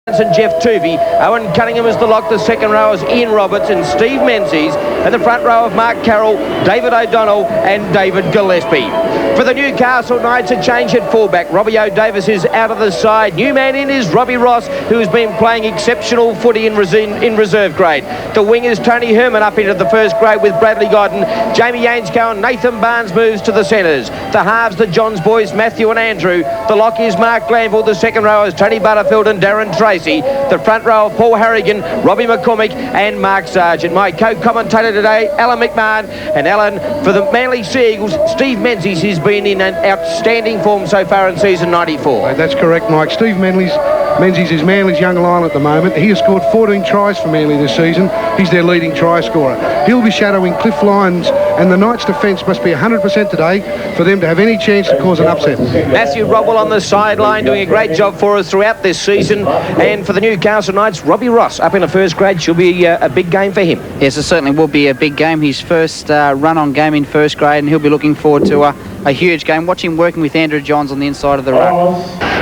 And Jeff Tuvey. Owen Cunningham is the lock. The second row is Ian Roberts and Steve Menzies. And the front row of Mark Carroll, David O'Donnell and David Gillespie. For the Newcastle Knights, a change at fullback. Robbie O'Davis is out of the side. New man in is Robbie Ross, who has been playing exceptional footy in reserve grade. The wing is Tony Herman up into the first grade with Bradley Godden. Jamie Ainscow and Nathan Barnes moves to the centres. The halves, the Johns boys, Matthew and Andrew. The lock is Mark Glanville. The second row is Tony Butterfield and Darren Tracy. The front row of Paul Harrigan, Robbie McCormick and Mark Sargent. My co-commentator today, Alan McMahon. And Alan, for the Manly Sea Eagles, Steve Menzies has been in an outstanding form so far in season 94. That's correct, Mike. Steve Menzies is Manly's young lion at the moment. He has scored 14 tries for Manly this season. He's their leading try scorer. He'll be shadowing Cliff Lyons, and the Knights' defence must be 100% today for them to have any chance to cause an upset. Matthew Robwell on the sideline doing a great job for us throughout this season. And for the Newcastle Knights, Robbie Ross up in the first grade should be a big game for him. Yes, it certainly will be a big game. His first run-on game in first grade, and he'll be looking forward to a huge game. Watch him working with Andrew Johns on the inside of the run.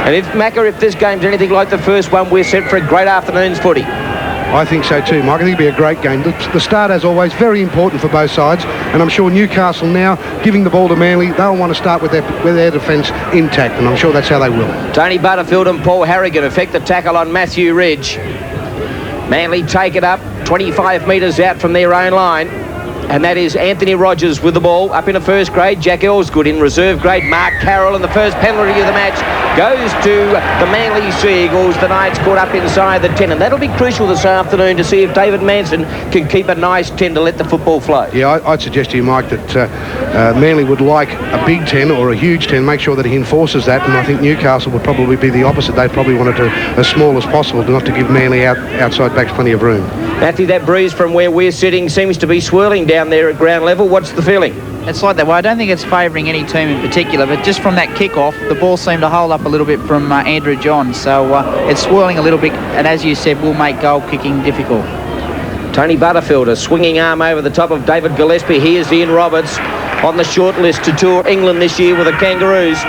And if this game's anything like the first one, we're set for a great afternoon's footy. I think so too, Mike. I think it'll be a great game. The start, as always, very important for both sides, and I'm sure Newcastle now, giving the ball to Manly, they'll want to start with their defence intact, and I'm sure that's how they will. Tony Butterfield and Paul Harrigan effect the tackle on Matthew Ridge. Manly take it up 25 metres out from their own line. And that is Anthony Rogers with the ball up in the first grade. Jack Elsgood in reserve grade. Mark Carroll, and the first penalty of the match goes to the Manly Sea Eagles. The Knights caught up inside the 10, and that'll be crucial this afternoon to see if David Manson can keep a nice 10 to let the football flow. Yeah, I'd suggest to you, Mike, that Manly would like a big 10 or a huge 10, make sure that he enforces that, and I think Newcastle would probably be the opposite. They probably want it to as small as possible, not to give Manly outside backs plenty of room. Matthew, that breeze from where we're sitting seems to be swirling down there at ground level. What's the feeling? It's like that. Well, I don't think it's favouring any team in particular, but just from that kick-off, the ball seemed to hold up a little bit from Andrew Johns. So it's swirling a little bit, and as you said, will make goal kicking difficult. Tony Butterfield, a swinging arm over the top of David Gillespie. Here's Ian Roberts on the short list to tour England this year with the Kangaroos.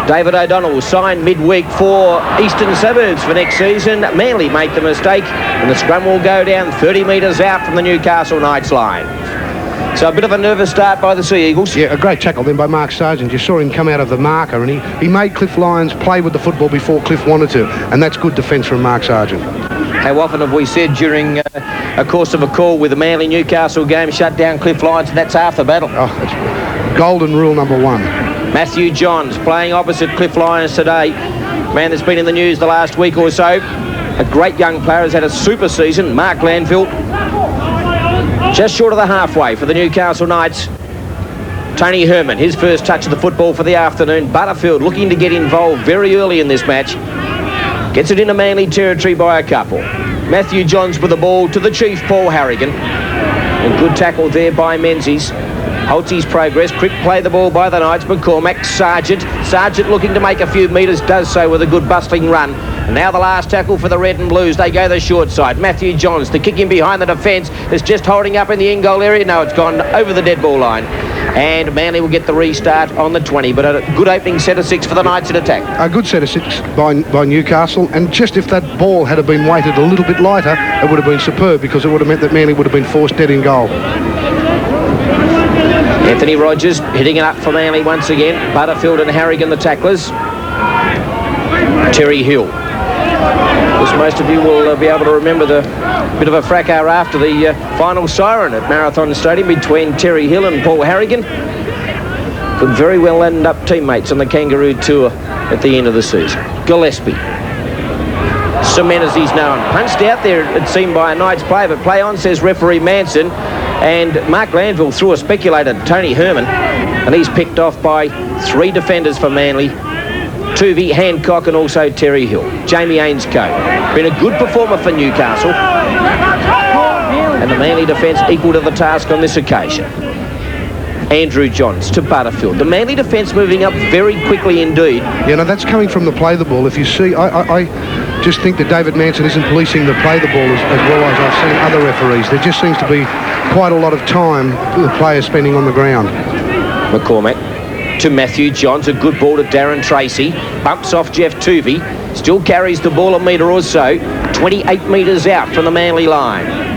David O'Donnell signed midweek for Eastern Suburbs for next season. Manly make the mistake, and the scrum will go down 30 metres out from the Newcastle Knights line. So a bit of a nervous start by the Sea Eagles. Yeah, a great tackle then by Mark Sargent. You saw him come out of the marker, and he made Cliff Lyons play with the football before Cliff wanted to, and that's good defence from Mark Sargent. How often have we said during a course of a call with the Manly Newcastle game, shut down Cliff Lyons, and that's half the battle. Oh, that's golden rule number one. Matthew Johns playing opposite Cliff Lyons today. Man that's been in the news the last week or so. A great young player, has had a super season. Mark Glanville just short of the halfway for the Newcastle Knights. Tony Herman, his first touch of the football for the afternoon. Butterfield looking to get involved very early in this match. Gets it into Manly territory by a couple. Matthew Johns with the ball to the chief, Paul Harrigan. A good tackle there by Menzies. Halts his progress. Quick play the ball by the Knights. McCormack, Sargent looking to make a few metres, does so with a good bustling run. And now the last tackle for the Red and Blues. They go the short side. Matthew Johns, the kick in behind the defence, is just holding up in the in goal area. No, it's gone over the dead ball line. And Manly will get the restart on the 20, but a good opening set of 6 for the Knights in attack. A good set of 6 by Newcastle, and just if that ball had been weighted a little bit lighter, it would have been superb, because it would have meant that Manly would have been forced dead in goal. Anthony Rogers hitting it up for Manly once again. Butterfield and Harrigan the tacklers. Terry Hill. As most of you will be able to remember the bit of a fracas after the final siren at Marathon Stadium between Terry Hill and Paul Harrigan. Could very well end up teammates on the Kangaroo Tour at the end of the season. Gillespie. Cement as he's known. Punched out there, it seemed, by a Knights player, but play on, says referee Manson. And Mark Glanville threw a speculator, Tony Herman, and he's picked off by 3 defenders for Manly. Tuvey, Hancock, and also Terry Hill. Jamie Ainscow. Been a good performer for Newcastle. And the Manly defence equal to the task on this occasion. Andrew Johns to Butterfield. The Manly defence moving up very quickly indeed. Yeah, no, that's coming from the play the ball. If you see, I just think that David Manson isn't policing the play the ball as well as I've seen other referees. There just seems to be quite a lot of time the players spending on the ground. McCormack to Matthew Johns, a good ball to Darren Tracy. Bumps off Jeff Tuvey. Still carries the ball a metre or so. 28 metres out from the Manly line.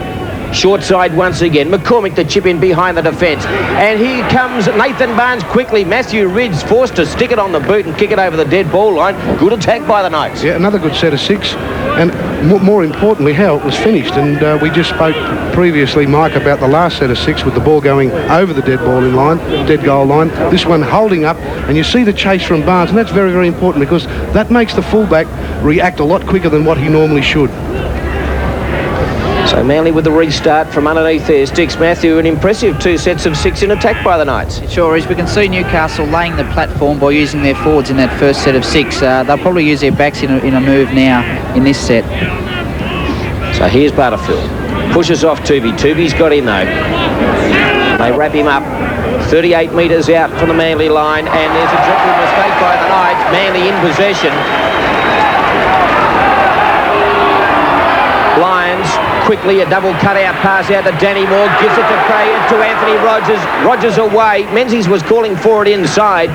Short side once again. McCormick to chip in behind the defence. And here comes Nathan Barnes quickly. Matthew Ridge forced to stick it on the boot and kick it over the dead ball line. Good attack by the Knights. Yeah, another good set of 6. And more importantly, how it was finished. And we just spoke previously, Mike, about the last set of 6 with the ball going over the dead goal line. This one holding up. And you see the chase from Barnes. And that's very, very important because that makes the fullback react a lot quicker than what he normally should. So Manly with the restart from underneath their sticks. Matthew, an impressive 2 sets of 6 in attack by the Knights. It sure is. We can see Newcastle laying the platform by using their forwards in that first set of 6. They'll probably use their backs in a move now in this set. So here's Butterfield. Pushes off Tuvey. Tuvey's got in though. They wrap him up. 38 metres out from the Manly line, and there's a dreadful mistake by the Knights. Manly in possession. Lions quickly a double cutout pass out to Danny Moore, gives it to Anthony Rogers. Rogers away. Menzies was calling for it inside,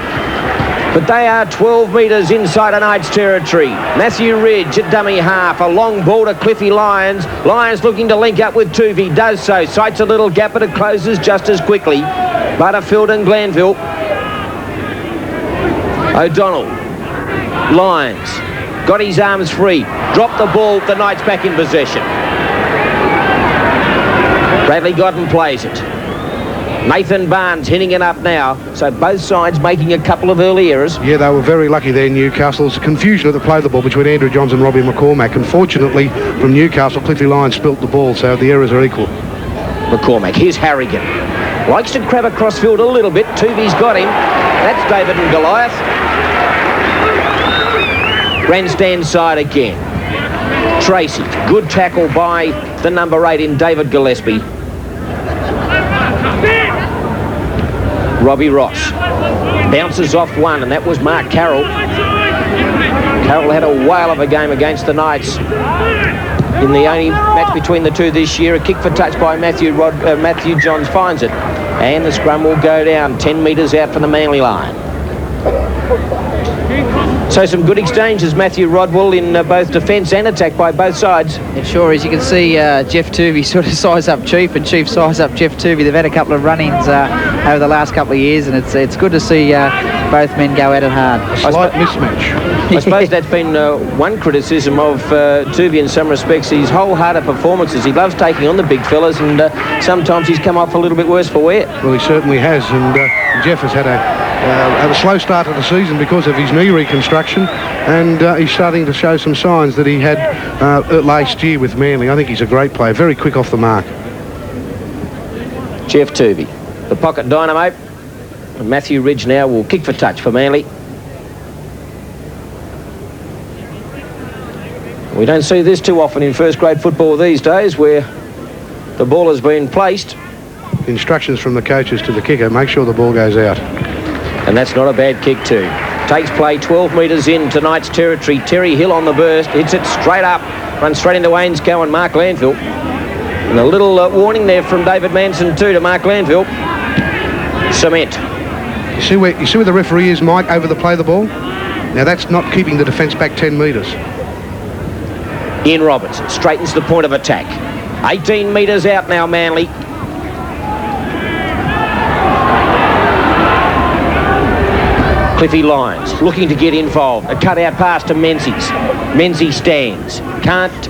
but they are 12 metres inside a Knights territory. Matthew Ridge at dummy half, a long ball to Cliffy Lyons. Lyons looking to link up with Tuvey, does so, sights a little gap, but it closes just as quickly. Butterfield and Glanville. O'Donnell. Lyons got his arms free, dropped the ball, the Knights back in possession. Bradley Godden plays it. Nathan Barnes hitting it up now. So both sides making a couple of early errors. Yeah, they were very lucky there, Newcastle. It's a confusion at the play of the ball between Andrew Johns and Robbie McCormack. Unfortunately, from Newcastle, Cliffy Lyons spilt the ball, so the errors are equal. McCormack, here's Harrigan. Likes to crab across field a little bit. Tuvey's got him. That's David and Goliath. Grandstand side again. Tracy, good tackle by the number 8 in David Gillespie. Robbie Ross bounces off one, and that was Mark Carroll. Carroll had a whale of a game against the Knights in the only match between the two this year. A kick for touch by Matthew Johns finds it, and the scrum will go down 10 metres out from the Manly line. So some good exchanges, Matthew Rodwell, in both defence and attack by both sides. It sure is. You can see Jeff Tuvey sort of size up Chief, and Chief size up Jeff Tuvey. They've had a couple of run-ins over the last couple of years, and it's good to see both men go at it hard. A slight mismatch. I suppose that's been one criticism of Tuvey in some respects. His wholehearted performances. He loves taking on the big fellas, and sometimes he's come off a little bit worse for wear. Well, he certainly has, and Jeff has had a slow start to the season because of his knee reconstruction, and he's starting to show some signs that he had last year with Manly. I think he's a great player, very quick off the mark. Jeff Tuvey, the pocket dynamo, and Matthew Ridge now will kick for touch for Manly. We don't see this too often in first grade football these days, where the ball has been placed. Instructions from the coaches to the kicker, make sure the ball goes out. And that's not a bad kick too. Takes play 12 metres in tonight's territory. Terry Hill on the burst, hits it straight up, runs straight into Wayne's Coe and Mark Lanfield. And a little warning there from David Manson too to Mark Lanfield. Cement. You see where the referee is, Mike, over the play of the ball? Now that's not keeping the defence back 10 metres. Ian Roberts straightens the point of attack. 18 metres out now, Manly. Cliffy Lyons looking to get involved. A cut-out pass to Menzies. Menzies stands. Can't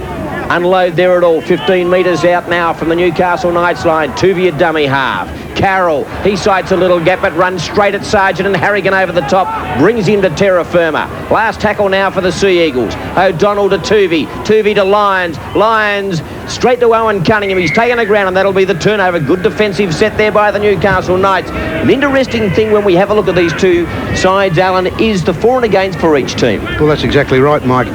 unload there at all. 15 metres out now from the Newcastle Knights line. Tuvey a dummy half. Carroll, he sights a little gap, but runs straight at Sargent, and Harrigan over the top brings him to terra firma. Last tackle now for the Sea Eagles. O'Donnell to Tuvey. Tuvey to Lyons. Lyons straight to Owen Cunningham. He's taken the ground, and that'll be the turnover. Good defensive set there by the Newcastle Knights. An interesting thing when we have a look at these two sides, Alan, is the for and against for each team. Well, that's exactly right, Mike.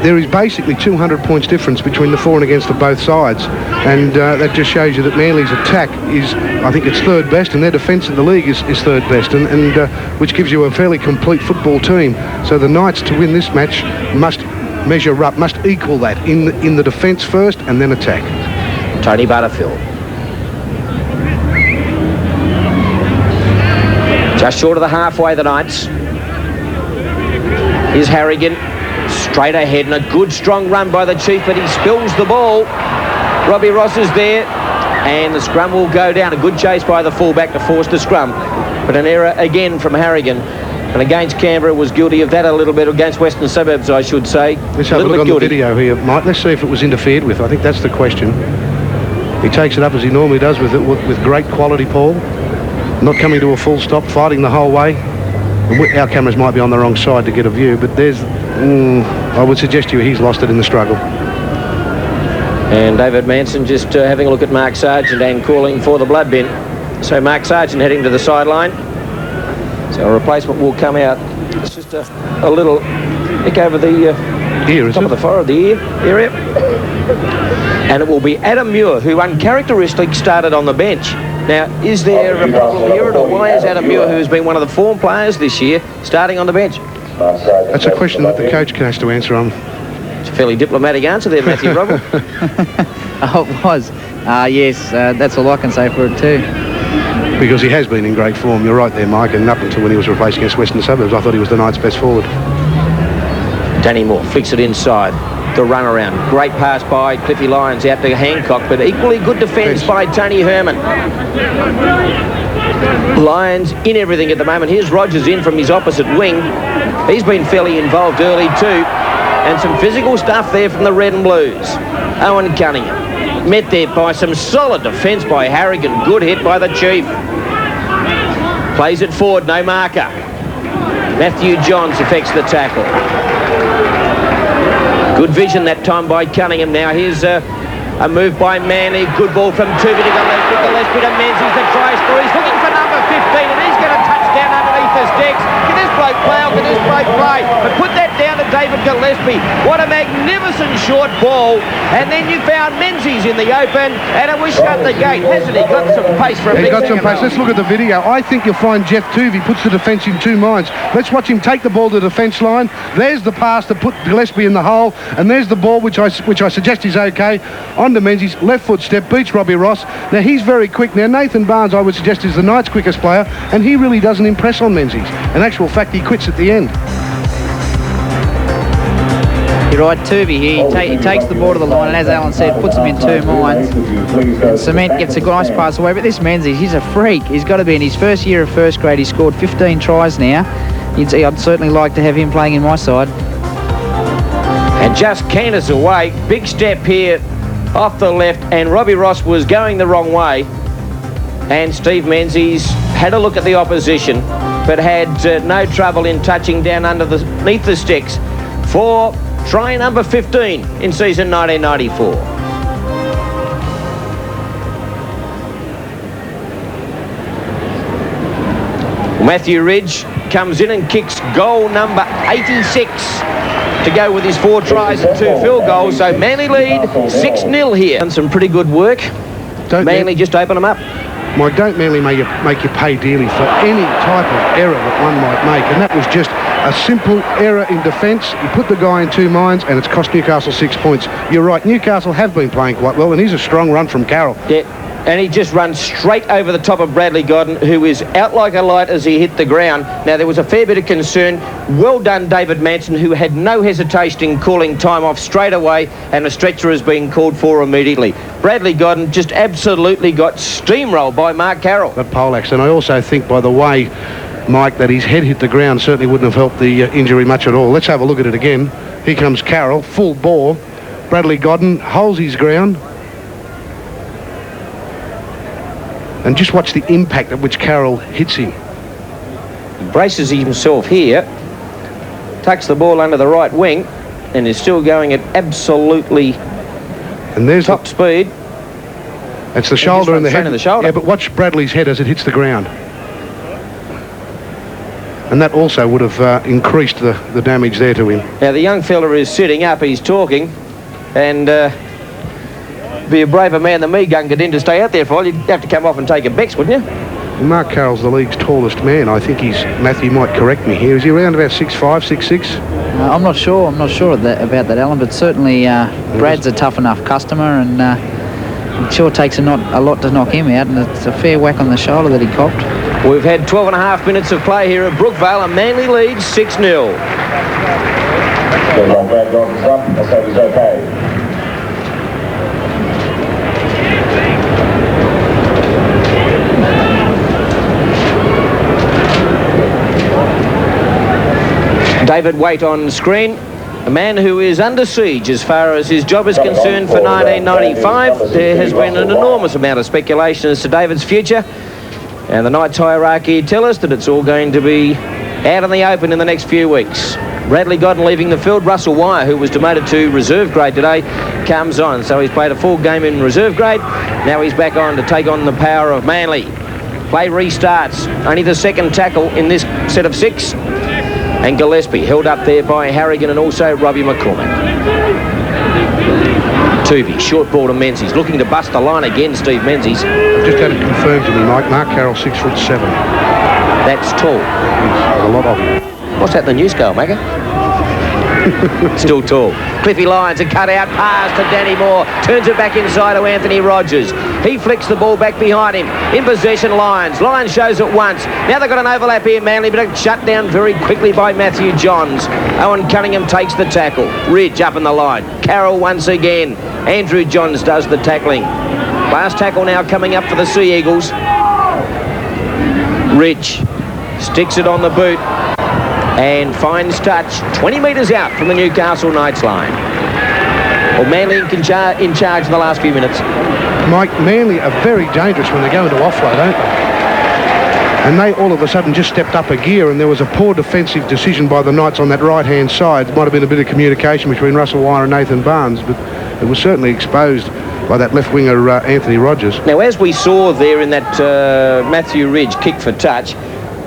There is basically 200 points difference between the for and against of both sides, and that just shows you that Manly's attack is, I think it's third best, and their defence in the league is third best, and which gives you a fairly complete football team. So the Knights, to win this match, must measure up, must equal that in the defence first and then attack. Tony Butterfield. Just short of the halfway, the Knights. Here's Harrigan. Straight ahead, and a good strong run by the Chief, but he spills the ball. Robbie Ross is there, and the scrum will go down. A good chase by the fullback to force the scrum, but an error again from Harrigan. And against Canberra was guilty of that a little bit, against Western Suburbs, I should say. Let's have a look on the video here, Mike. Let's see if it was interfered with. I think that's the question. He takes it up as he normally does with great quality, Paul. Not coming to a full stop, fighting the whole way. And our cameras might be on the wrong side to get a view, but there's... I would suggest to you he's lost it in the struggle. And David Manson just having a look at Mark Sargent and calling for the blood bin. So Mark Sargent heading to the sideline. So a replacement will come out. It's just a little nick over the ear, top of the forehead, the ear area. And it will be Adam Muir, who uncharacteristically started on the bench. Now, is there a problem here, or why is Adam Muir, who has been one of the form players this year, starting on the bench? That's a question that the coach has to answer on. It's a fairly diplomatic answer there, Matthew Robert. Oh, it was. Yes, that's all I can say for it too. Because he has been in great form. You're right there, Mike, and up until when he was replaced against Western Suburbs, I thought he was the night's best forward. Danny Moore flicks it inside. The run around. Great pass by Cliffy Lyons out to Hancock, but equally good defence by Tony Herman. Lyons in everything at the moment. Here's Rogers in from his opposite wing. He's been fairly involved early too. And some physical stuff there from the Red and Blues. Owen Cunningham. Met there by some solid defence by Harrigan. Good hit by the Chief. Plays it forward, no marker. Matthew Johns affects the tackle. Good vision that time by Cunningham. Now here's a move by Manley. Good ball from Tuvey to Gillespie to Menzies. The try score. He's looking for number 15 and he's going to touch down underneath the sticks. Can this bloke play or can this bloke play? But put that down to David Gillespie. What a magnificent short ball. And then you found Menzies in the open and it was shut the gate. Hasn't he got some pace for a big got some pace. Let's look at the video. I think you'll find Jeff Tuvey puts the defence in two minds. Let's watch him take the ball to the defence line. There's the pass to put Gillespie in the hole, and there's the ball which I suggest is okay. On to Menzies, left foot step, beats Robbie Ross. Now he's very quick. Now Nathan Barnes, I would suggest, is the night's quickest player, and he really doesn't impress on Menzies. In actual fact, he quits at the end. You're right, Tuvey here. He takes the ball to the line, and as Alan said, puts him in two minds. And Cement gets a nice pass away, but this Menzies, he's a freak. He's got to be in his first year of first grade. He's scored 15 tries now. I'd certainly like to have him playing in my side. And just canters away. Big step here off the left, and Robbie Ross was going the wrong way. And Steve Menzies had a look at the opposition, but had no trouble in touching down underneath the sticks for try number 15 in season 1994. Matthew Ridge comes in and kicks goal number 86 to go with his 4 tries and 2 field goals. So Manly lead 6-0 here. Done some pretty good work. Manly just open them up. Mike, don't Manly make you pay dearly for any type of error that one might make, and that was just a simple error in defence. You put the guy in two minds and it's cost Newcastle 6 points. You're right, Newcastle have been playing quite well, and here's a strong run from Carroll. Yeah, and he just runs straight over the top of Bradley Godden, who is out like a light as he hit the ground. Now, there was a fair bit of concern. Well done, David Manson, who had no hesitation in calling time off straight away, and a stretcher has been called for immediately. Bradley Godden just absolutely got steamrolled by Mark Carroll. That poleaxe, and I also think, by the way, Mike, that his head hit the ground certainly wouldn't have helped the injury much at all. Let's have a look at it again. Here comes Carroll, full bore. Bradley Godden holds his ground. And just watch the impact at which Carroll hits him. He braces himself here, tucks the ball under the right wing, and is still going at absolutely top speed. It's the shoulder and the head. The shoulder. Yeah, but watch Bradley's head as it hits the ground. And that also would have increased the damage there to him. Now, the young fella is sitting up, he's talking, and be a braver man than me, Gunga, to stay out there for all. You'd have to come off and take a Bex, wouldn't you? Mark Carroll's the league's tallest man. I think Matthew might correct me here. Is he around about 6'5", 6'6"? I'm not sure. I'm not sure about that, Alan, but certainly Brad's a tough enough customer, and it sure takes a lot to knock him out, and it's a fair whack on the shoulder that he copped. We've had 12 and a half minutes of play here at Brookvale, and Manly leads 6-0. David Waite on screen, a man who is under siege as far as his job is concerned for 1995. There has been an enormous amount of speculation as to David's future, and the Knights hierarchy tell us that it's all going to be out in the open in the next few weeks. Bradley Godden leaving the field. Russell Wire, who was demoted to reserve grade today, comes on. So he's played a full game in reserve grade. Now he's back on to take on the power of Manly. Play restarts. Only the second tackle in this set of 6. And Gillespie held up there by Harrigan and also Robbie McCormick. Tooby, short ball to Menzies. Looking to bust the line again, Steve Menzies. Just had it confirmed to me, Mike. Mark Carroll, 6'7". That's tall. There's a lot of them. What's that, the new scale, Maker? Still tall. Cliffy Lyons, a cut-out pass to Danny Moore. Turns it back inside to Anthony Rogers. He flicks the ball back behind him. In possession, Lyons. Lyons shows it once. Now they've got an overlap here, Manly, but it's shut down very quickly by Matthew Johns. Owen Cunningham takes the tackle. Ridge up in the line. Carroll once again. Andrew Johns does the tackling. Last tackle now coming up for the Sea Eagles. Ridge sticks it on the boot and finds touch 20 metres out from the Newcastle Knights line. Well, Manly in charge in the last few minutes. Mike, Manly are very dangerous when they go into offload, don't they? And they all of a sudden just stepped up a gear, and there was a poor defensive decision by the Knights on that right-hand side. There might have been a bit of communication between Russell Wire and Nathan Barnes, but it was certainly exposed by that left winger, Anthony Rogers. Now, as we saw there in that Matthew Ridge kick for touch,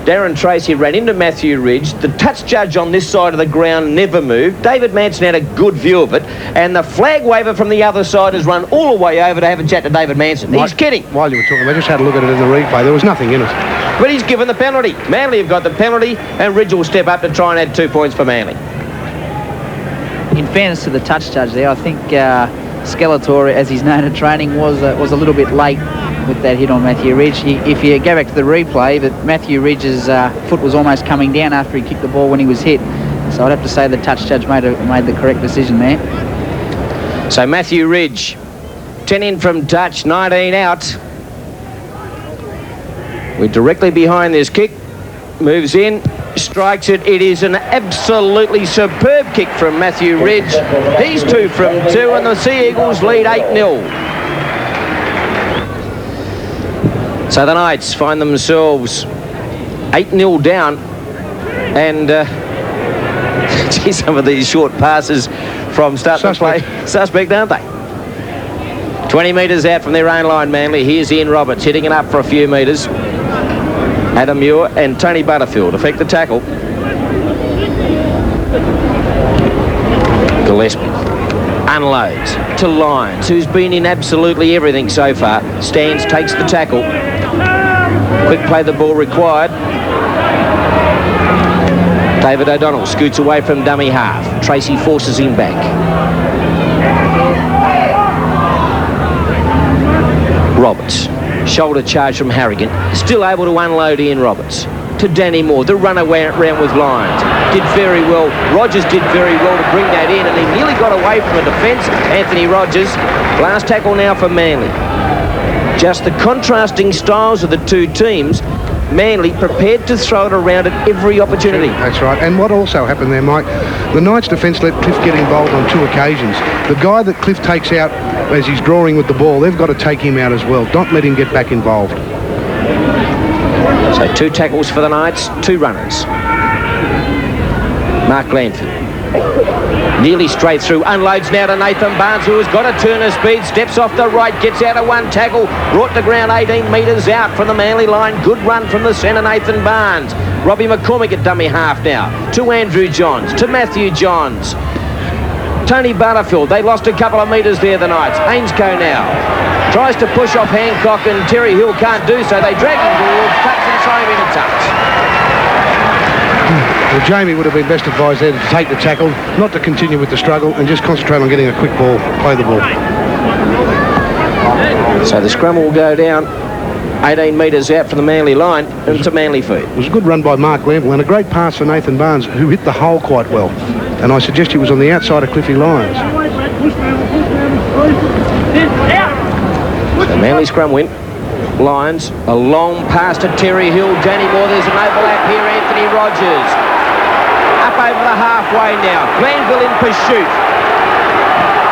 Darren Tracy ran into Matthew Ridge. The touch judge on this side of the ground never moved. David Manson had a good view of it, and the flag waver from the other side has run all the way over to have a chat to David Manson. He's kidding. While you were talking, I just had a look at it in the replay. There was nothing in it. But he's given the penalty. Manly have got the penalty, and Ridge will step up to try and add 2 points for Manly. In fairness to the touch judge there, I think Skeletor, as he's known at training, was a little bit late with that hit on Matthew Ridge. If you go back to the replay, that Matthew Ridge's foot was almost coming down after he kicked the ball when he was hit. So I'd have to say the touch judge made the correct decision there. So Matthew Ridge, 10 in from touch, 19 out. We're directly behind this kick. Moves in, strikes it. It is an absolutely superb kick from Matthew Ridge. He's 2 from 2, and the Sea Eagles lead 8-0. So the Knights find themselves 8-0 down, and gee, some of these short passes from start to play suspect, aren't they? 20 metres out from their own line, Manly. Here's Ian Roberts hitting it up for a few metres. Adam Muir and Tony Butterfield effect the tackle. Gillespie unloads to Lyons, who's been in absolutely everything so far. Stans takes the tackle. Quick play the ball required. David O'Donnell scoots away from dummy half. Tracy forces him back. Roberts, shoulder charge from Harrigan. Still able to unload Ian Roberts. To Danny Moore, the runner went round with Lyons. Did very well. Rogers did very well to bring that in, and he nearly got away from a defence. Anthony Rogers. Last tackle now for Manly. Just the contrasting styles of the two teams. Manly prepared to throw it around at every opportunity. That's right. And what also happened there, Mike, the Knights defence let Cliff get involved on 2 occasions. The guy that Cliff takes out as he's drawing with the ball, they've got to take him out as well. Don't let him get back involved. So 2 tackles for the Knights, 2 runners. Mark Lanford. Nearly straight through, unloads now to Nathan Barnes, who has got a turn of speed, steps off the right, gets out of 1 tackle, brought to ground 18 metres out from the Manly line. Good run from the centre, Nathan Barnes. Robbie McCormick at dummy half now, to Andrew Johns, to Matthew Johns. Tony Butterfield, they lost a couple of metres there, the Knights. Ainscoe now tries to push off Hancock, and Terry Hill can't do so. They drag him towards touch and throw him in a touch. Well, Jamie would have been best advised there to take the tackle, not to continue with the struggle, and just concentrate on getting a quick ball, play the ball. So the scrum will go down 18 metres out from the Manly line into Manly feet. It was a good run by Mark Lample and a great pass for Nathan Barnes, who hit the hole quite well. And I suggest he was on the outside of Cliffy Lyons. The Manly scrum win. Lions, a long pass to Terry Hill. Danny Moore, there's an overlap here. Anthony Rogers. Up over the halfway now. Glanville in pursuit.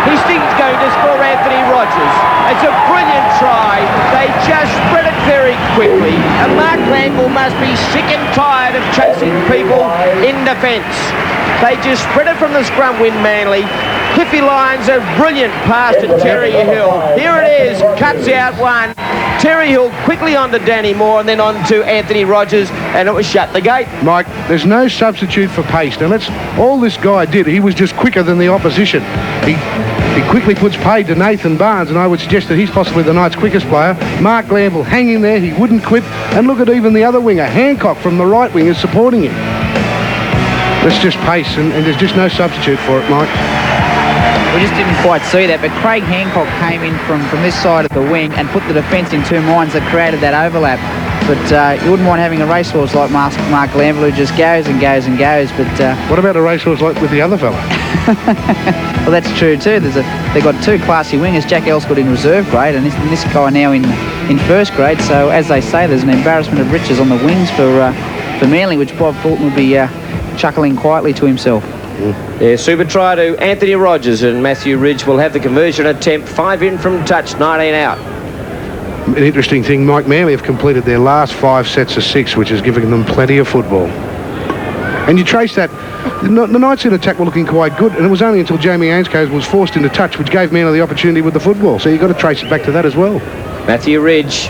Hastings going to score Anthony Rogers. It's a brilliant try. They just spread it very quickly. And Mark Glanville must be sick and tired of chasing people in defence. They just spread it from the scrum win, Manly. Cliffy Lyons, a brilliant pass to Terry Hill. Here it is, cuts out one. Terry Hill quickly on to Danny Moore and then on to Anthony Rogers, and it was shut the gate. Mike, there's no substitute for pace. Now, all this guy did, he was just quicker than the opposition. He quickly puts paid to Nathan Barnes, and I would suggest that he's possibly the night's quickest player. Mark Glanville hanging there, he wouldn't quit. And look at even the other winger, Hancock from the right wing is supporting him. That's just pace, and there's just no substitute for it, Mike. We just didn't quite see that, but Craig Hancock came in from this side of the wing and put the defence in two minds that created that overlap. But you wouldn't mind having a racehorse like Mark Glanville who just goes and goes and goes. But what about a racehorse like with the other fella? Well, that's true too. They've got two classy wingers. Jack Elscott in reserve grade, and this guy now in first grade. So as they say, there's an embarrassment of riches on the wings for Manly, which Bob Fulton will be chuckling quietly to himself. Yeah, super try to Anthony Rogers, and Matthew Ridge will have the conversion attempt. 5 in from touch, 19 out. An interesting thing, Mike, Manly have completed their last 5 sets of 6, which is giving them plenty of football. And you trace that, the Knights in attack were looking quite good, and it was only until Jamie Ainscough was forced into touch, which gave Manly the opportunity with the football. So you've got to trace it back to that as well. Matthew Ridge,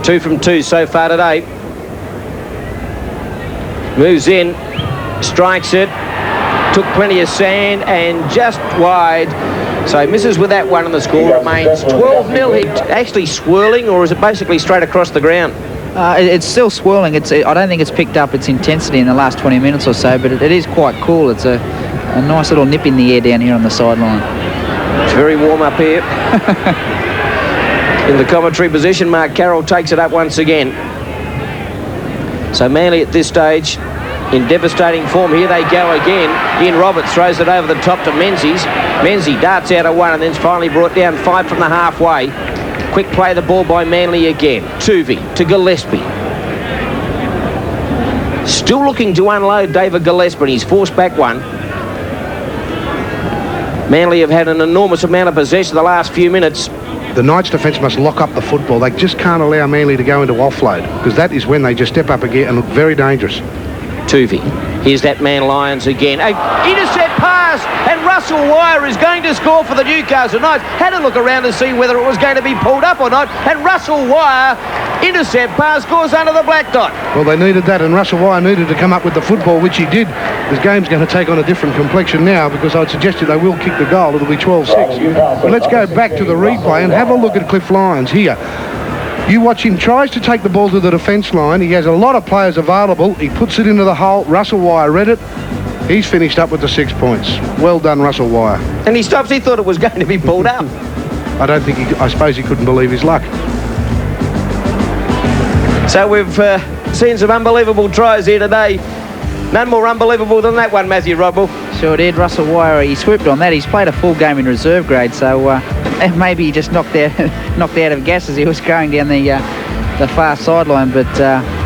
2 from 2 so far today. Moves in, strikes it. Took plenty of sand and just wide. So misses with that one, and the score remains 12-0. Actually swirling, or is it basically straight across the ground? It's still swirling. I don't think it's picked up its intensity in the last 20 minutes or so, but it is quite cool. It's a nice little nip in the air down here on the sideline. It's very warm up here. In the commentary position, Mark Carroll takes it up once again. So Manly at this stage in devastating form. Here they go again. Ian Roberts throws it over the top to Menzies. Menzies darts out of one and then's finally brought down 5 from the halfway. Quick play the ball by Manly again. Tuvey to Gillespie. Still looking to unload David Gillespie, and he's forced back one. Manly have had an enormous amount of possession the last few minutes. The Knights' defence must lock up the football. They just can't allow Manly to go into offload, because that is when they just step up again and look very dangerous. Tuvey. Here's that man Lyons again. A intercept pass, and Russell Wire is going to score for the Newcastle Knights. Had a look around to see whether it was going to be pulled up or not, and Russell Wire, intercept pass, scores under the black dot. Well, they needed that, and Russell Wire needed to come up with the football, which he did. This game's going to take on a different complexion now, because I'd suggest you they will kick the goal. It'll be 12-6. But let's go back to the replay and have a look at Cliff Lyons here. You watch him, tries to take the ball to the defence line. He has a lot of players available. He puts it into the hole. Russell Wire read it. He's finished up with the 6 points. Well done, Russell Wire. And he stops. He thought it was going to be pulled up. I suppose he couldn't believe his luck. So we've seen some unbelievable tries here today. None more unbelievable than that one, Matthew Rodwell. Sure did. Russell Wire, he swooped on that. He's played a full game in reserve grade, so maybe he just knocked out of gas as he was going down the far sideline, but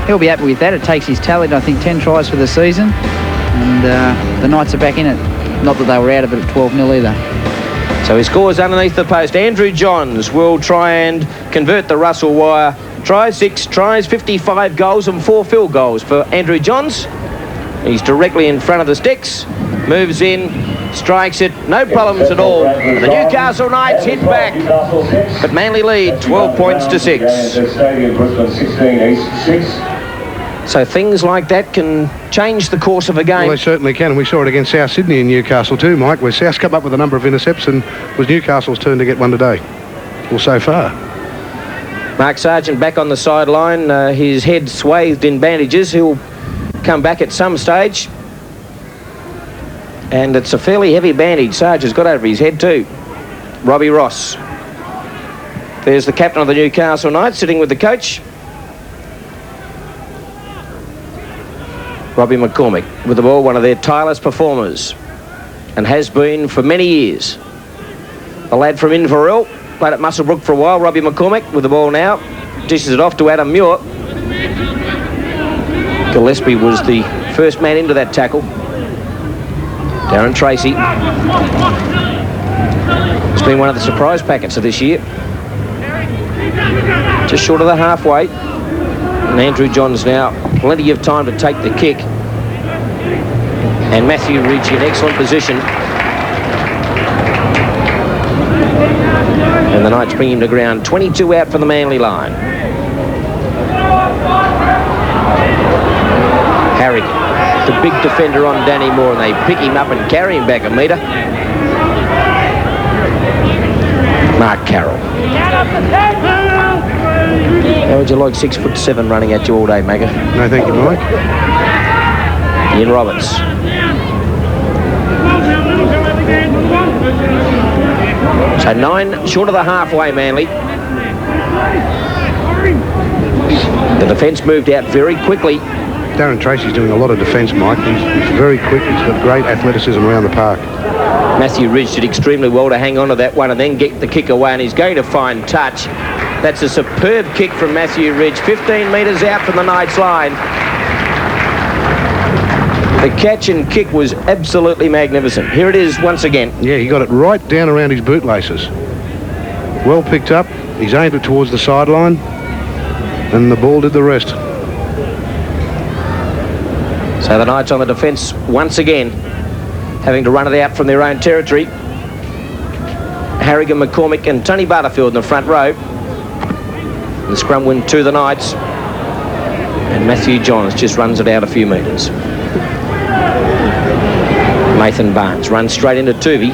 he'll be happy with that. It takes his tally to, I think, 10 tries for the season, and the Knights are back in it. Not that they were out of it at 12-0 either. So he scores underneath the post. Andrew Johns will try and convert the Russell Wire try. 6 tries, 55 goals and 4 field goals for Andrew Johns. He's directly in front of the sticks, moves in, strikes it, no problems at all. The Newcastle Knights hit back, but Manly lead 12 points to 6. So things like that can change the course of a game. Well, they certainly can, and we saw it against South Sydney in Newcastle too, Mike, where South come up with a number of intercepts, and it was Newcastle's turn to get one today. Well, so far. Mark Sargent back on the sideline, his head swathed in bandages. He'll come back at some stage, and it's a fairly heavy bandage Sargent's got over his head too. Robbie Ross. There's the captain of the Newcastle Knights sitting with the coach, Robbie McCormick, with the ball, one of their tireless performers. and has been for many years. The lad from Inverell played at Muswellbrook for a while. Robbie McCormick with the ball now. Dishes it off to Adam Muir. Gillespie was the first man into that tackle. Darren Tracy. It's been one of the surprise packets of this year. Just short of the halfway. And Andrew Johns now plenty of time to take the kick. And Matthew Ridge in excellent position. And the Knights bring him to ground. 22 out from the Manly line. Harrigan, the big defender on Danny Moore, and they pick him up and carry him back a metre. Mark Carroll. How would you like 6'7" running at you all day, Magga? No, thank you, Mike. Ian Roberts. So 9 short of the halfway, Manly. The defence moved out very quickly. Darren Tracy's doing a lot of defence, Mike. He's very quick. He's got great athleticism around the park. Matthew Ridge did extremely well to hang on to that one and then get the kick away, and he's going to find touch. That's a superb kick from Matthew Ridge, 15 metres out from the Knights line. The catch and kick was absolutely magnificent. Here it is once again. Yeah, he got it right down around his bootlaces. Well picked up. He's aimed it towards the sideline, and the ball did the rest. So the Knights on the defence once again, having to run it out from their own territory. Harrigan, McCormick and Tony Butterfield in the front row. The scrum win to the Knights. And Matthew Johns just runs it out a few metres. Nathan Barnes runs straight into Tuvey.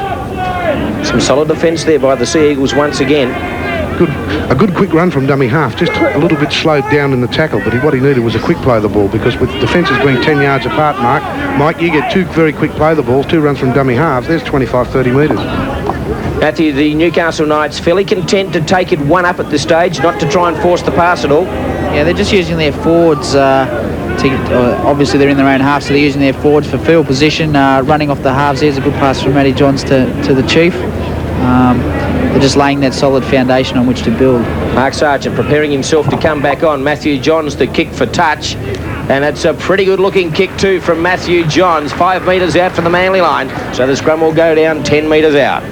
Some solid defence there by the Sea Eagles once again. A good quick run from dummy half, just a little bit slowed down in the tackle, but what he needed was a quick play of the ball, because with defences being 10 yards apart, Mike, you get 2 very quick play of the ball, 2 runs from dummy half, there's 25, 30 metres. Matthew, the Newcastle Knights fairly content to take it one up at this stage, not to try and force the pass at all. Yeah, they're just using their forwards. Obviously, they're in their own half, so they're using their forwards for field position, running off the halves. There's a good pass from Matty Johns to the Chief. They're just laying that solid foundation on which to build. Mark Sargent preparing himself to come back on. Matthew Johns the kick for touch. And it's a pretty good looking kick too from Matthew Johns. 5 metres out from the Manly line. So the scrum will go down 10 metres out.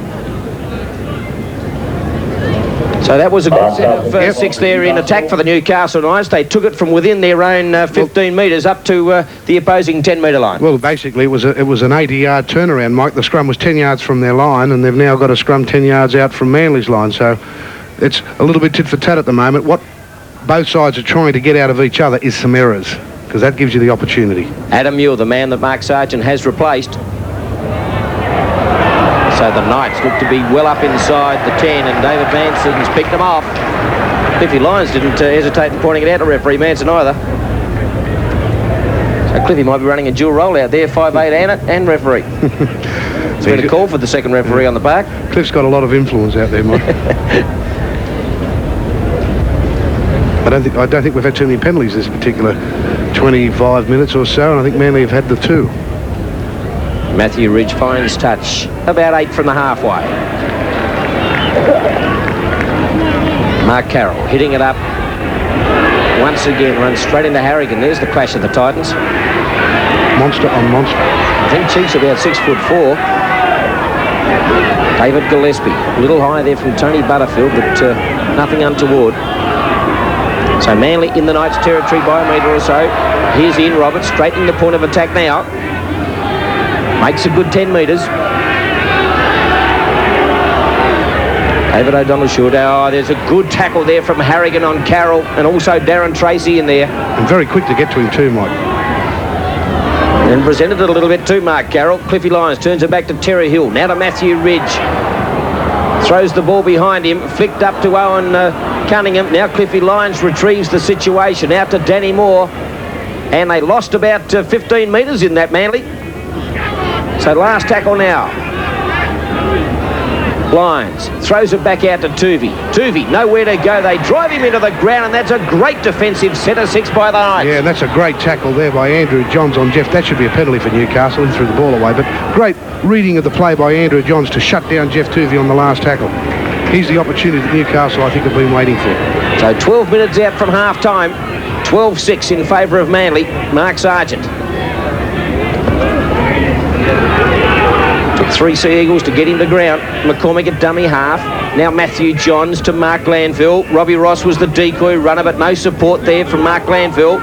So that was a good set of 6 there in attack for the Newcastle Knights. They took it from within their own 15 metres up to the opposing 10-metre line. Well, basically, it was an 80-yard turnaround, Mike. The scrum was 10 yards from their line, and they've now got a scrum 10 yards out from Manly's line. So it's a little bit tit for tat at the moment. What both sides are trying to get out of each other is some errors, because that gives you the opportunity. Adam Muir, the man that Mark Sargent has replaced. So the Knights look to be well up inside the 10, and David Manson's picked them off. Cliffy Lyons didn't hesitate in pointing it out to referee Manson either. So Cliffy might be running a dual role out there, 5'8" and referee. It's been a call for the second referee on the back. Cliff's got a lot of influence out there, Mike. I don't think we've had too many penalties this particular 25 minutes or so, and I think Manly have had the 2. Matthew Ridge finds touch about 8 from the halfway. Mark Carroll hitting it up. Once again runs straight into Harrigan. There's the clash of the Titans. Monster on monster. I think Chief's about 6'4". David Gillespie, a little high there from Tony Butterfield, but nothing untoward. So Manly in the Knights' territory by a metre or so. Here's Ian Roberts, straightening the point of attack now. Makes a good 10 metres. David O'Donnell should. Oh, there's a good tackle there from Harrigan on Carroll, and also Darren Tracy in there. And very quick to get to him too, Mike. And presented it a little bit to Mark Carroll. Cliffy Lyons turns it back to Terry Hill. Now to Matthew Ridge. Throws the ball behind him. Flicked up to Owen Cunningham. Now Cliffy Lyons retrieves the situation. Out to Danny Moore. And they lost about 15 metres in that, Manly. So last tackle now. Lyons throws it back out to Tuvey. Tuvey, nowhere to go. They drive him into the ground, and that's a great defensive centre six by the Knights. Yeah, and that's a great tackle there by Andrew Johns on Jeff. That should be a penalty for Newcastle. He threw the ball away, but great reading of the play by Andrew Johns to shut down Jeff Tuvey on the last tackle. Here's the opportunity that Newcastle, I think, have been waiting for. So 12 minutes out from half-time. 12-6 in favour of Manly. Mark Sargent. Took 3 Sea Eagles to get him to ground. McCormick at dummy half. Now Matthew Johns to Mark Glanville. Robbie Ross was the decoy runner, but no support there from Mark Glanville.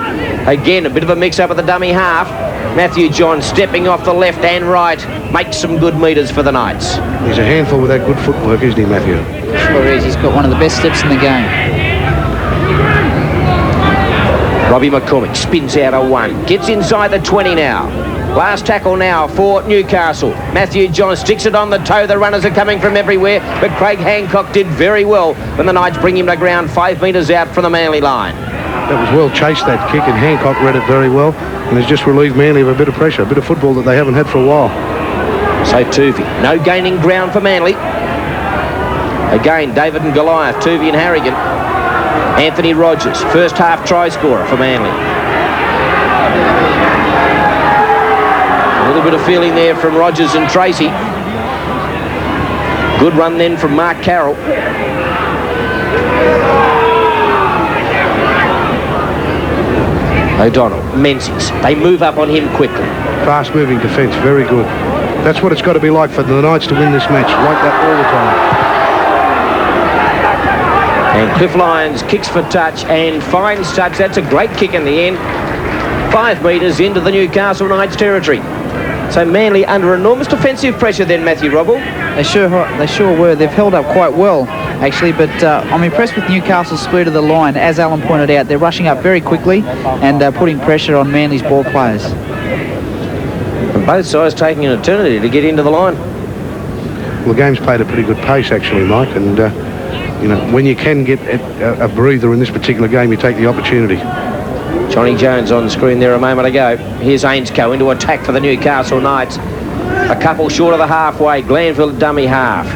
Again, a bit of a mix-up at the dummy half. Matthew Johns stepping off the left and right. Makes some good metres for the Knights. He's a handful with that good footwork, isn't he, Matthew? Sure is. He's got one of the best steps in the game. Robbie McCormick spins out a 1. Gets inside the 20 now. Last tackle now for Newcastle. Matthew John sticks it on the toe. The runners are coming from everywhere, but Craig Hancock did very well when the Knights bring him to ground 5 metres out from the Manly line. That was well chased, that kick, and Hancock read it very well and has just relieved Manly of a bit of pressure, a bit of football that they haven't had for a while. So Tuvey, no gaining ground for Manly. Again, David and Goliath, Tuvey and Harrigan. Anthony Rogers, first half try scorer for Manly. A little bit of feeling there from Rogers and Tracy. Good run then from Mark Carroll. O'Donnell, Menzies, they move up on him quickly. Fast moving defence, very good. That's what it's got to be like for the Knights to win this match, like that all the time. And Cliff Lyons kicks for touch and finds touch. That's a great kick in the end. 5 metres into the Newcastle Knights territory. So Manly under enormous defensive pressure then, Matthew Robble. They sure were. They've held up quite well, actually, but I'm impressed with Newcastle's speed of the line. As Alan pointed out, they're rushing up very quickly and putting pressure on Manly's ball players. And both sides taking an eternity to get into the line. Well, the game's played at a pretty good pace, actually, Mike, and you know, when you can get a breather in this particular game, you take the opportunity. Johnny Jones on the screen there a moment ago. Here's Ainscoe into attack for the Newcastle Knights. A couple short of the halfway. Glanville dummy half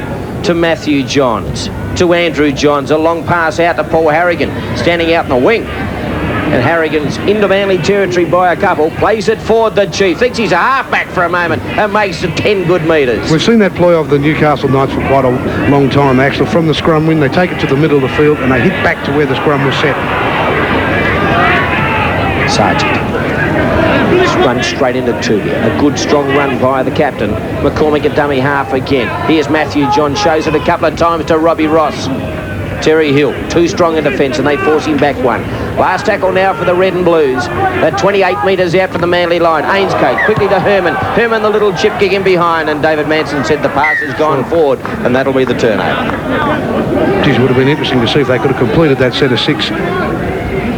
to Matthew Johns. To Andrew Johns. A long pass out to Paul Harrigan, standing out in the wing. And Harrigan's into Manly territory by a couple. Plays it forward, the Chief. Thinks he's a halfback for a moment and makes it 10 good metres. We've seen that ploy of the Newcastle Knights for quite a long time, actually. From the scrum win, they take it to the middle of the field and they hit back to where the scrum was set. Sargent runs straight into Tuvey. A good strong run by the captain. McCormick at dummy half again. Here's Matthew John, shows it a couple of times to Robbie Ross. Terry Hill, too strong in defence and they force him back 1. Last tackle now for the Red and Blues. At 28 metres out from the Manly line. Ainscote quickly to Herman. Herman the little chip kick in behind, and David Manson said the pass has gone forward and that'll be the turnover. Geez, it would have been interesting to see if they could have completed that set of 6.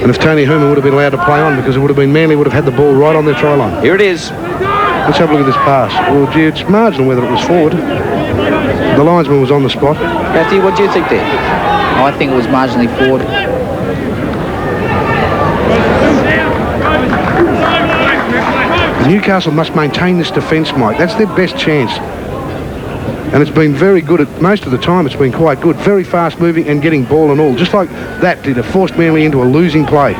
And if Tony Herman would have been allowed to play on, because it would have been Manly would have had the ball right on their try line. Here it is. Let's have a look at this pass. Well, gee, it's marginal whether it was forward. The linesman was on the spot. Matthew, what do you think there? I think it was marginally forward. Newcastle must maintain this defence, Mike. That's their best chance. And it's been very good at most of the time. It's been quite good. Very fast moving and getting ball and all. Just like that did. It forced Manly into a losing play.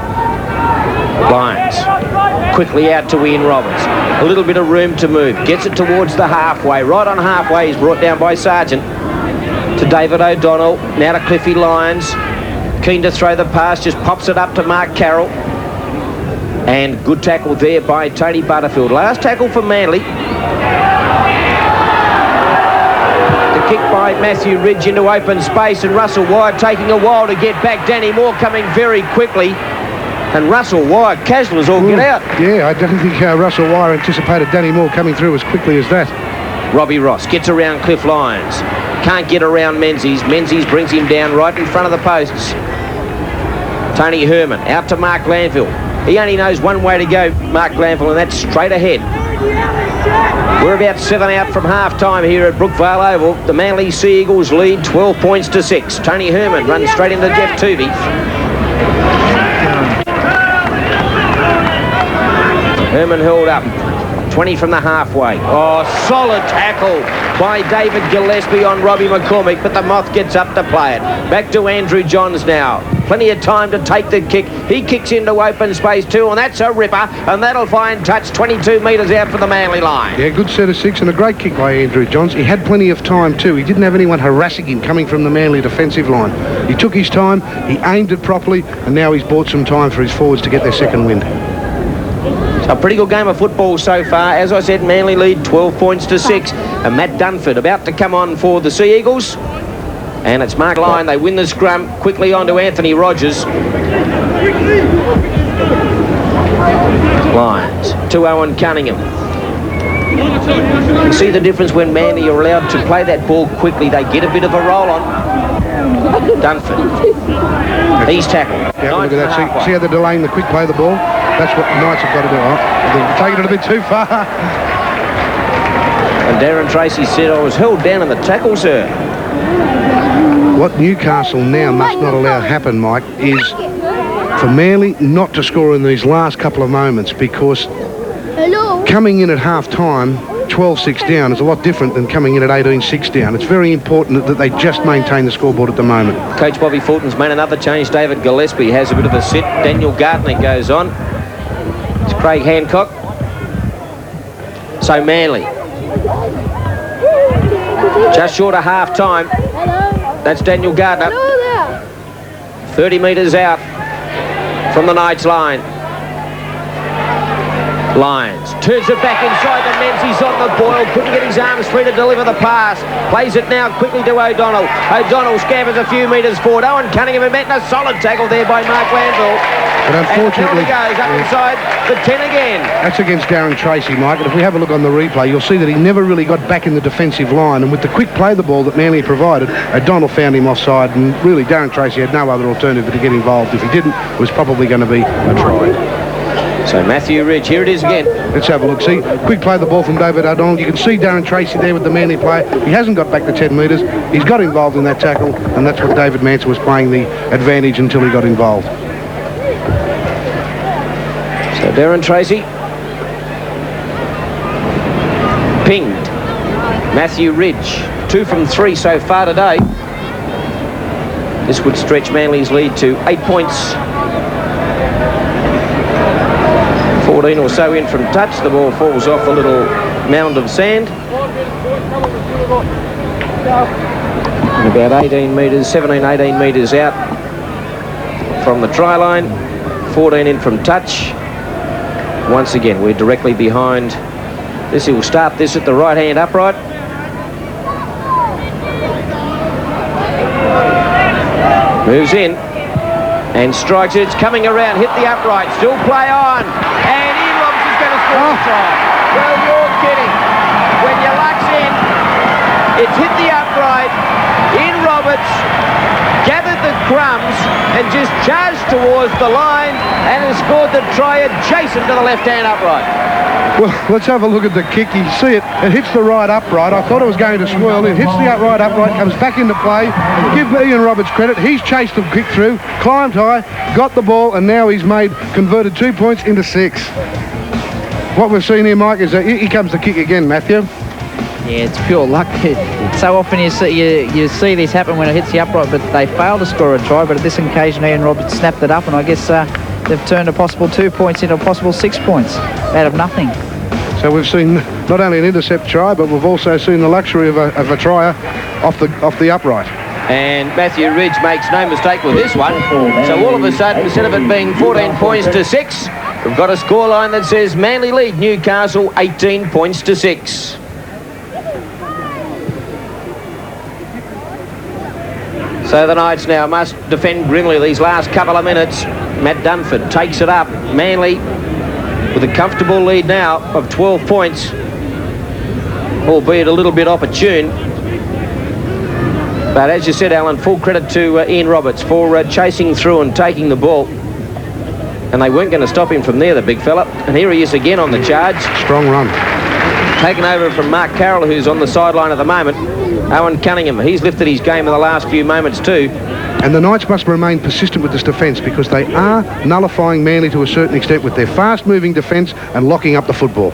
Lyons quickly out to Ian Roberts. A little bit of room to move. Gets it towards the halfway. Right on halfway. He's brought down by Sargent. To David O'Donnell. Now to Cliffy Lyons. Keen to throw the pass. Just pops it up to Mark Carroll. And good tackle there by Tony Butterfield. Last tackle for Manly. Kick by Matthew Ridge into open space, and Russell Wyatt taking a while to get back. Danny Moore coming very quickly, and Russell Wyatt casual as all get out. Yeah, I don't think Russell Wyatt anticipated Danny Moore coming through as quickly as that. Robbie Ross gets around Cliff Lyons. Can't get around Menzies. Menzies brings him down right in front of the posts. Tony Herman out to Mark Glanville. He only knows one way to go, Mark Glanville, and that's straight ahead. We're about 7 out from half-time here at Brookvale Oval. The Manly Sea Eagles lead 12 points to 6. Tony Herman runs straight into Jeff Tuvey. Herman held up. 20 from the halfway. Oh, solid tackle by David Gillespie on Robbie McCormick, but the Moth gets up to play it. Back to Andrew Johns now. Plenty of time to take the kick. He kicks into open space too, and that's a ripper, and that'll find touch 22 metres out for the Manly line. Yeah, good set of 6 and a great kick by Andrew Johns. He had plenty of time too. He didn't have anyone harassing him coming from the Manly defensive line. He took his time, he aimed it properly, and now he's bought some time for his forwards to get their second wind. So a pretty good game of football so far. As I said, Manly lead 12 points to 6, and Matt Dunford about to come on for the Sea Eagles. And it's Mark Lyon. They win the scrum quickly on to Anthony Rogers. Lions to Owen Cunningham. You see the difference when Manly are allowed to play that ball quickly. They get a bit of a roll on. Dunford. He's tackled. Yeah, look at that. See how they're delaying the quick play of the ball? That's what the Knights have got to do. Oh, they're taking it a bit too far. And Darren Tracy said, I was held down in the tackle, sir. What Newcastle now must not allow happen, Mike, is for Manly not to score in these last couple of moments, because coming in at half-time, 12-6 down, is a lot different than coming in at 18-6 down. It's very important that they just maintain the scoreboard at the moment. Coach Bobby Fulton's made another change. David Gillespie has a bit of a sit. Daniel Gardner goes on. It's Craig Hancock. So Manly just short of half-time. That's Daniel Gardner. 30 metres out from the Knights line. Lions turns it back inside the Menzies on the Boyle. Couldn't get his arms free to deliver the pass. Plays it now quickly to O'Donnell. O'Donnell scampers a few metres forward. Owen Cunningham had met a solid tackle there by Mark Landville. But unfortunately, and the goes up inside the 10 again. That's against Darren Tracy, Mike. And if we have a look on the replay, you'll see that he never really got back in the defensive line. And with the quick play of the ball that Manly provided, O'Donnell found him offside. And really, Darren Tracy had no other alternative but to get involved. If he didn't, it was probably going to be a try. So Matthew Ridge, here it is again. Let's have a look. See, quick play of the ball from David O'Donnell. You can see Darren Tracy there with the Manly player. He hasn't got back to 10 metres. He's got involved in that tackle, and that's what David Manson was playing the advantage until he got involved. So Darren Tracy pinged Matthew Ridge. 2 from 3 so far today. This would stretch Manly's lead to 8 points. 14 or so in from touch. The ball falls off a little mound of sand. About 18 metres, 17, 18 metres out from the try line. 14 in from touch. Once again, we're directly behind this. He will start this at the right-hand upright. Moves in and strikes it. It's coming around, hit the upright, still play on. And Ian Roberts is going to score the try. Well, you're kidding. When your luck's in, it's hit the upright. Ian Roberts gathered the crumbs and just charged towards the line and has scored the try adjacent to the left-hand upright. Well, let's have a look at the kick. You see it. It hits the right upright. I thought it was going to swirl in. Hits the right upright, comes back into play. Give Ian Roberts credit. He's chased the kick through, climbed high, got the ball, and now he's converted 2 points into 6. What we've seen here, Mike, is that here comes the kick again, Matthew. Yeah, it's pure luck. So often you see this happen when it hits the upright, but they fail to score a try. But at this occasion, Ian Roberts snapped it up, and I guess they've turned a possible 2 points into a possible 6 points out of nothing. So we've seen not only an intercept try, but we've also seen the luxury of a try off the upright. And Matthew Ridge makes no mistake with this one. So all of a sudden, instead of it being 14 points to 6, we've got a scoreline that says Manly lead Newcastle 18 points to 6. So the Knights now must defend grimly these last couple of minutes. Matt Dunford takes it up. Manly with a comfortable lead now of 12 points, albeit a little bit opportune. But as you said, Alan, full credit to Ian Roberts for chasing through and taking the ball. And they weren't going to stop him from there, the big fella. And here he is again on the charge. Strong run. Taken over from Mark Carroll, who's on the sideline at the moment. Owen Cunningham, he's lifted his game in the last few moments too. And the Knights must remain persistent with this defence, because they are nullifying Manly to a certain extent with their fast-moving defence and locking up the football.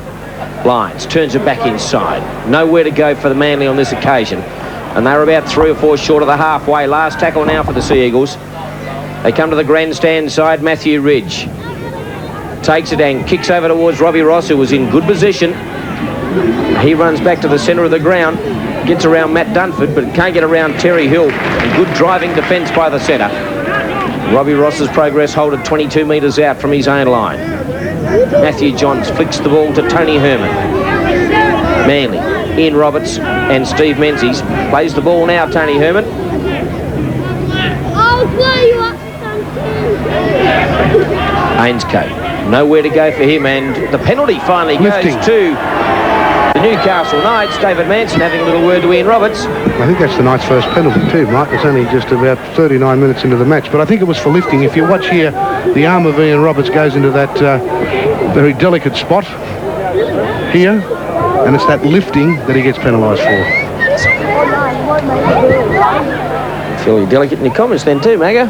Lyons turns it back inside. Nowhere to go for the Manly on this occasion. And they're about 3 or 4 short of the halfway. Last tackle now for the Sea Eagles. They come to the grandstand side. Matthew Ridge takes it and kicks over towards Robbie Ross, who was in good position. He runs back to the centre of the ground, gets around Matt Dunford, but can't get around Terry Hill. And good driving defence by the centre. Robbie Ross's progress halted 22 metres out from his own line. Matthew Johns flicks the ball to Tony Herman. Manly, Ian Roberts and Steve Menzies. Plays the ball now, Tony Herman. I'll play you up Ainscote, nowhere to go for him, and the penalty finally goes to the Newcastle Knights. David Manson having a little word to Ian Roberts. I think that's the Knights' first penalty too, Mike. It's only just about 39 minutes into the match, but I think it was for lifting. If you watch here, the arm of Ian Roberts goes into that very delicate spot here, and it's that lifting that he gets penalised for. Fairly delicate in your comments then too, Magga.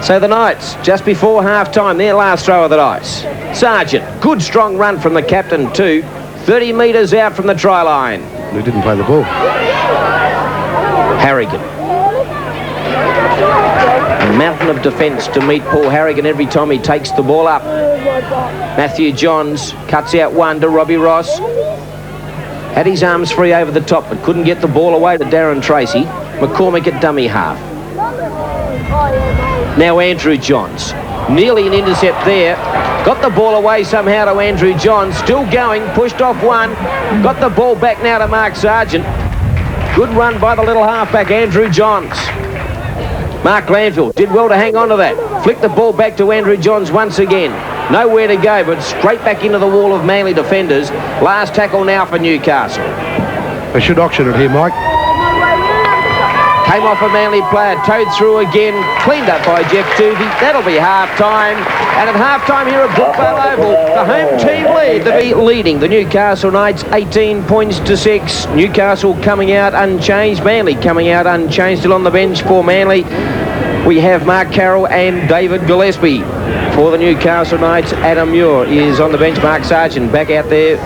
So the Knights, just before half-time, their last throw of the dice. Sargent, good strong run from the captain too. 30 metres out from the try line. Who didn't play the ball? Harrigan. A mountain of defence to meet Paul Harrigan every time he takes the ball up. Matthew Johns cuts out one to Robbie Ross. Had his arms free over the top, but couldn't get the ball away to Darren Tracy. McCormick at dummy half. Now Andrew Johns. Nearly an intercept there. Got the ball away somehow to Andrew Johns. Still going. Pushed off one. Got the ball back now to Mark Sargent. Good run by the little halfback, Andrew Johns. Mark Glanville did well to hang on to that. Flicked the ball back to Andrew Johns once again. Nowhere to go, but straight back into the wall of Manly defenders. Last tackle now for Newcastle. They should auction it here, Mike. Came off a Manly player, towed through again, cleaned up by Jeff Tooby. That'll be half-time. And at half-time here at Brookvale Oval, the home team lead. They'll be leading the Newcastle Knights 18 points to 6. Newcastle coming out unchanged. Manly coming out unchanged. Still on the bench for Manly. We have Mark Carroll and David Gillespie. For the Newcastle Knights, Adam Muir is on the bench. Mark Sargent back out there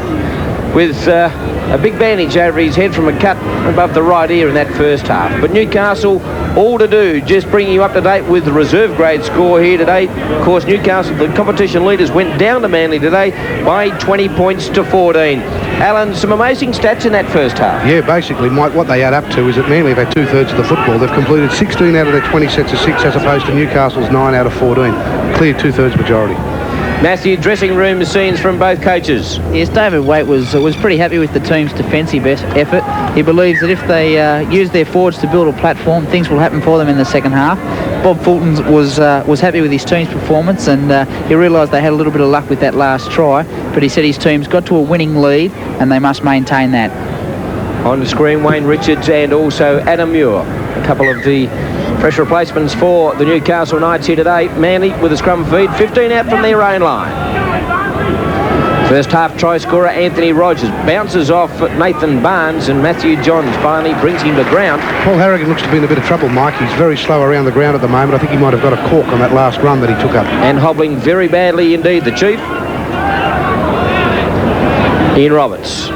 with a big bandage over his head from a cut above the right ear in that first half. But Newcastle, all to do, just bringing you up to date with the reserve grade score here today. Of course, Newcastle, the competition leaders, went down to Manly today by 20 points to 14. Alan, some amazing stats in that first half. Yeah, basically, Mike, what they add up to is that Manly have had 2/3 of the football. They've completed 16 out of their 20 sets of 6, as opposed to Newcastle's 9 out of 14. Clear 2/3 majority. Matthew, dressing room scenes from both coaches. Yes, David Waite was pretty happy with the team's defensive effort. He believes that if they use their forwards to build a platform, things will happen for them in the second half. Bob Fulton was happy with his team's performance, and he realised they had a little bit of luck with that last try, but he said his team's got to a winning lead and they must maintain that. On the screen, Wayne Richards and also Adam Muir, a couple of the fresh replacements for the Newcastle Knights here today. Manly with a scrum feed, 15 out from their own line. First half try scorer Anthony Rogers bounces off Nathan Barnes, and Matthew Johns finally brings him to ground. Paul Harrigan looks to be in a bit of trouble, Mike. He's very slow around the ground at the moment. I think he might have got a cork on that last run that he took up. And hobbling very badly indeed, the Chief. Ian Roberts.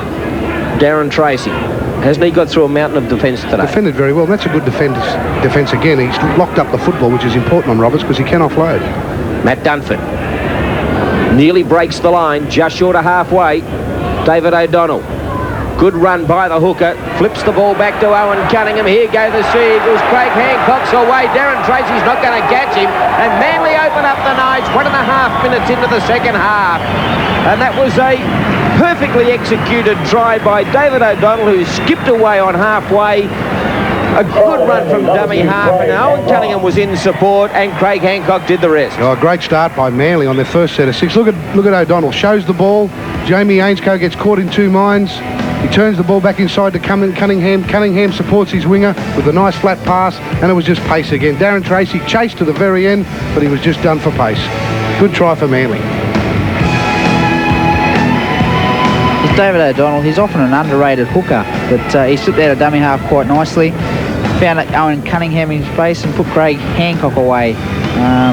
Darren Tracy. Hasn't he got through a mountain of defence today? Defended very well. That's a good defence again. He's locked up the football, which is important on Roberts because he can offload. Matt Dunford nearly breaks the line, just short of halfway. David O'Donnell. Good run by the hooker. Flips the ball back to Owen Cunningham. Here go the Sea Eagles. Craig Hancock's away. Darren Tracy's not going to catch him. And Manly open up the Knights 1.5 minutes into the second half. And that was a perfectly executed try by David O'Donnell, who skipped away on halfway. A good run from dummy half, and Owen Cunningham was in support, and Craig Hancock did the rest. Oh, a great start by Manly on their first set of 6. Look at O'Donnell. Shows the ball. Jamie Ainscote gets caught in 2 minds. He turns the ball back inside to Cunningham. Cunningham supports his winger with a nice flat pass, and it was just pace again. Darren Tracy chased to the very end, but he was just done for pace. Good try for Manly. David O'Donnell, he's often an underrated hooker, but he slipped out of dummy half quite nicely. Found Owen Cunningham in space and put Craig Hancock away.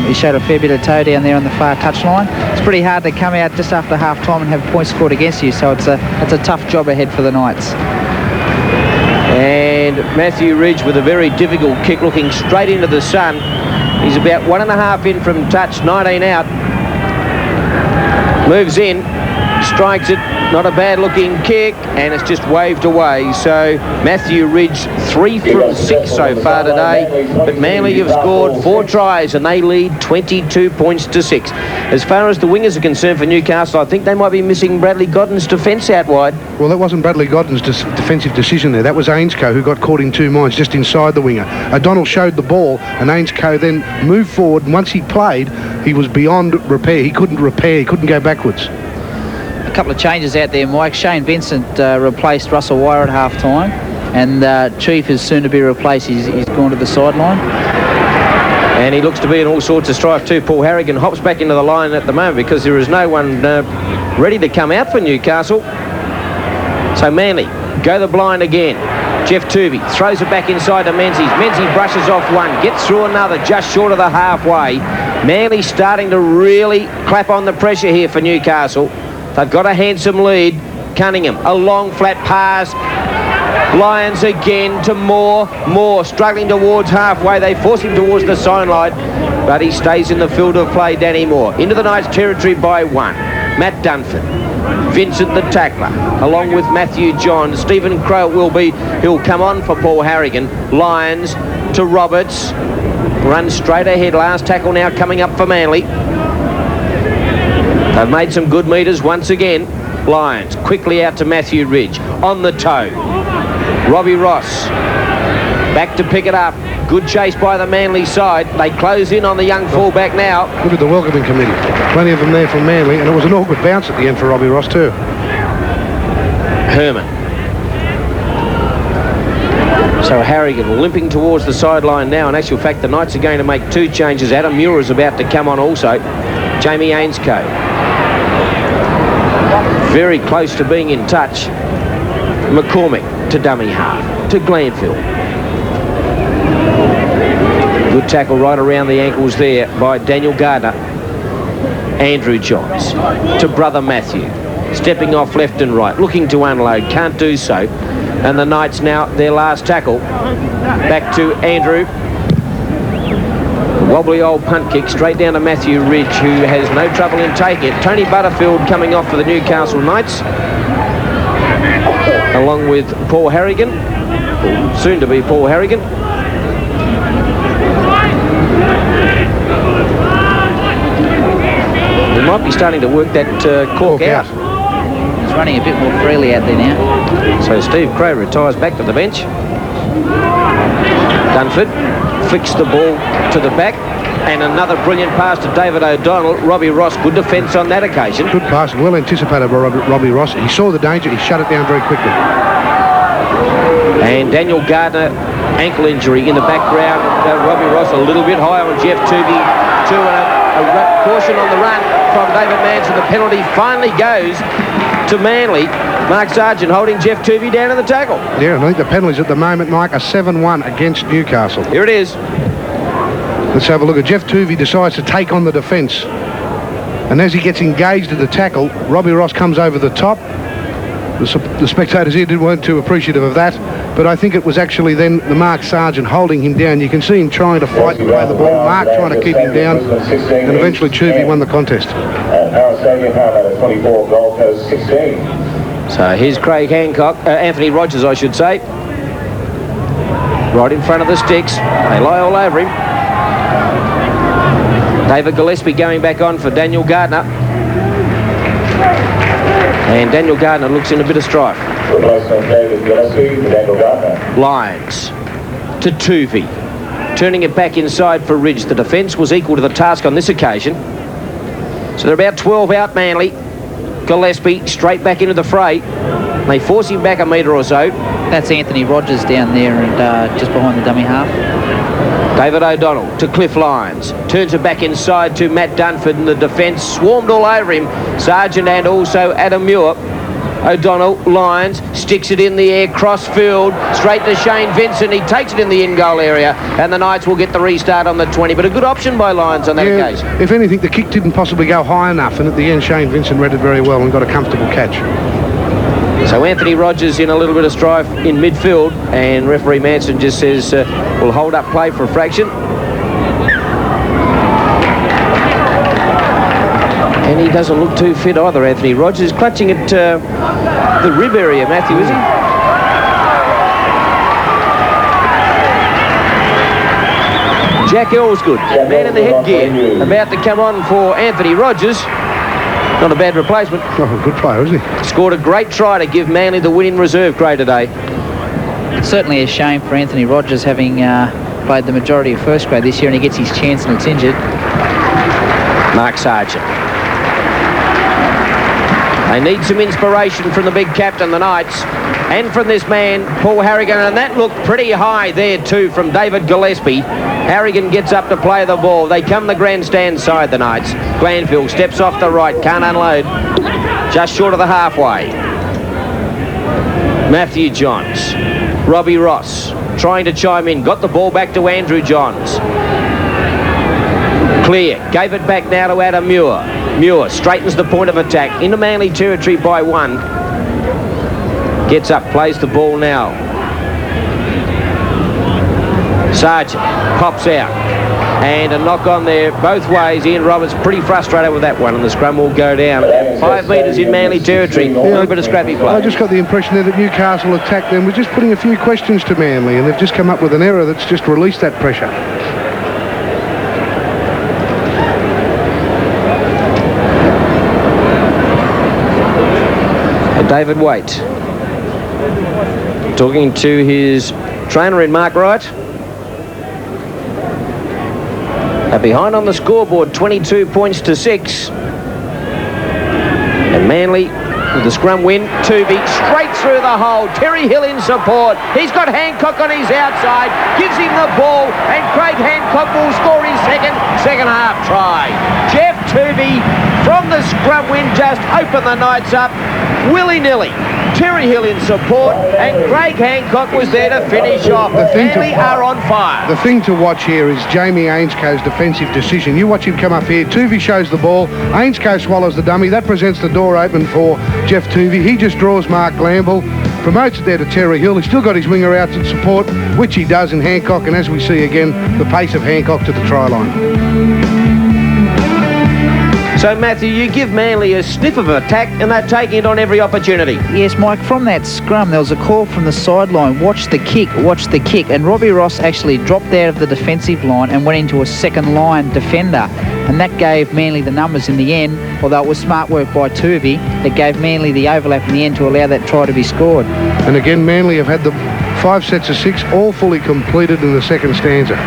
He showed a fair bit of toe down there on the far touchline. It's pretty hard to come out just after half-time and have points scored against you, so it's a tough job ahead for the Knights. And Matthew Ridge with a very difficult kick, looking straight into the sun. He's about 1.5 in from touch, 19 out. Moves in, strikes it, not a bad looking kick, and it's just waved away. So Matthew Ridge 3 from 6 so far today, but Manly have scored 4 tries and they lead 22 points to 6. As far as the wingers are concerned for Newcastle, I think they might be missing Bradley Godden's defence out wide. Well, that wasn't Bradley Godden's defensive decision there. That was Ainscoe, who got caught in 2 minds just inside the winger. O'Donnell showed the ball, and Ainscoe then moved forward, and once he played, he was beyond repair. He couldn't repair, he couldn't go backwards. A couple of changes out there, Mike. Shane Vincent replaced Russell Wire at half-time, and Chief is soon to be replaced. He's gone to the sideline. And he looks to be in all sorts of strife too. Paul Harrigan hops back into the line at the moment because there is no one ready to come out for Newcastle. So Manly go the blind again. Jeff Tuvey throws it back inside to Menzies. Menzies brushes off one, gets through another, just short of the halfway. Manly starting to really clap on the pressure here for Newcastle. They've got a handsome lead. Cunningham, a long flat pass. Lions again to Moore struggling towards halfway. They force him towards the sideline, but he stays in the field of play. Danny Moore into the Knights territory by 1. Matt Dunford, Vincent the tackler, along with Matthew John. Stephen Crowe he'll come on for Paul Harrigan. Lions to Roberts, runs straight ahead. Last tackle now coming up for Manly. They've made some good metres once again. Lions quickly out to Matthew Ridge on the toe. Robbie Ross back to pick it up. Good chase by the Manly side. They close in on the young fullback now. Look at the welcoming committee. Plenty of them there from Manly, and it was an awkward bounce at the end for Robbie Ross too. Herman. So Harrigan limping towards the sideline now. In actual fact, the Knights are going to make 2 changes. Adam Muir is about to come on also. Jamie Ainscoe. Very close to being in touch. McCormick to dummy half, to Glanfield. Good tackle right around the ankles there by Daniel Gardner. Andrew Johns to brother Matthew. Stepping off left and right, looking to unload, can't do so. And the Knights now, their last tackle. Back to Andrew. Wobbly old punt kick straight down to Matthew Ridge, who has no trouble in taking it. Tony Butterfield coming off for the Newcastle Knights, along with Paul Harrigan, soon to be Paul Harrigan. We might be starting to work that cork out. He's running a bit more freely out there now. So Steve Crowe retires back to the bench. Dunford flicks the ball to the back, and another brilliant pass to David O'Donnell. Robbie Ross, good defence on that occasion. Good pass, well anticipated by Robbie Ross. He saw the danger, he shut it down very quickly. And Daniel Gardner, ankle injury in the background. Robbie Ross a little bit high on Jeff Tuvey. A caution on the run from David Manson. The penalty finally goes to Manly. Mark Sargent holding Jeff Tuvey down in the tackle. Yeah, and I think the penalties at the moment, Mike, are 7-1 against Newcastle. Here it is. Let's have a look at Jeff Tuvey decides to take on the defence. And as he gets engaged at the tackle, Robbie Ross comes over the top. The spectators here weren't too appreciative of that, but I think it was actually then the Mark Sargent holding him down. You can see him trying to fight and play the ball. Mark trying to keep him down, and eventually Tuvey won the contest. So here's Craig Hancock, Anthony Rogers, I should say. Right in front of the sticks. They lie all over him. David Gillespie going back on for Daniel Gardner. And Daniel Gardner looks in a bit of strife. Lyons to Tuvey. Turning it back inside for Ridge. The defence was equal to the task on this occasion. So they're about 12 out, Manly. Gillespie straight back into the fray. They force him back a metre or so. That's Anthony Rogers down there and just behind the dummy half. David O'Donnell to Cliff Lyons. Turns it back inside to Matt Dunford, and the defence swarmed all over him. Sargent and also Adam Muir. O'Donnell, Lyons, sticks it in the air, cross field, straight to Shane Vincent. He takes it in the in-goal area, and the Knights will get the restart on the 20. But a good option by Lyons on that occasion. If anything, the kick didn't possibly go high enough, and at the end, Shane Vincent read it very well and got a comfortable catch. So Anthony Rogers in a little bit of strife in midfield, and referee Manson just says we'll hold up play for a fraction. And he doesn't look too fit either, Anthony Rogers. Clutching at the rib area, Matthew, is he? Jack Elsgood, man in the headgear, about to come on for Anthony Rogers. Not a bad replacement. Oh, a good player, isn't he? Scored a great try to give Manly the win in reserve grade today. It's certainly a shame for Anthony Rogers having played the majority of first grade this year, and he gets his chance and it's injured. Mark Sargent. They need some inspiration from the big captain, the Knights, and from this man, Paul Harrigan, and that looked pretty high there too from David Gillespie. Harrigan gets up to play the ball. They come the grandstand side, the Knights. Glanville steps off the right, can't unload. Just short of the halfway. Matthew Johns. Robbie Ross trying to chime in. Got the ball back to Andrew Johns. Clear. Gave it back now to Adam Muir. Muir straightens the point of attack into Manly territory by one. Gets up, plays the ball now. Sargent pops out. And a knock on there both ways. Ian Roberts pretty frustrated with that one, and the scrum will go down. 5 metres in Manly territory. A little bit of scrappy play. I just got the impression there that Newcastle attacked them. We're just putting a few questions to Manly, and they've just come up with an error that's just released that pressure. David Waite talking to his trainer in Mark Wright. Behind on the scoreboard, 22 points to 6. And Manly with the scrum win. Tooby straight through the hole. Terry Hill in support. He's got Hancock on his outside. Gives him the ball, and Craig Hancock will score his second half try. Jeff Tooby from the scrum win just opened the Knights up willy-nilly. Terry Hill in support, and Craig Hancock was there to finish off. Manly are on fire. The thing to watch here is Jamie Ainscoe's defensive decision. You watch him come up here. Tuvey shows the ball. Ainscoe swallows the dummy. That presents the door open for Jeff Tuvey. He just draws Mark Glanville, promotes it there to Terry Hill. He's still got his winger out in support, which he does in Hancock, and as we see again, the pace of Hancock to the try line. So, Matthew, you give Manly a sniff of attack, and they're taking it on every opportunity. Yes, Mike, from that scrum, there was a call from the sideline, watch the kick, and Robbie Ross actually dropped out of the defensive line and went into a second line defender, and that gave Manly the numbers in the end. Although it was smart work by Tuvey, it gave Manly the overlap in the end to allow that try to be scored. And again, Manly have had the 5 sets of 6 all fully completed in the second stanza.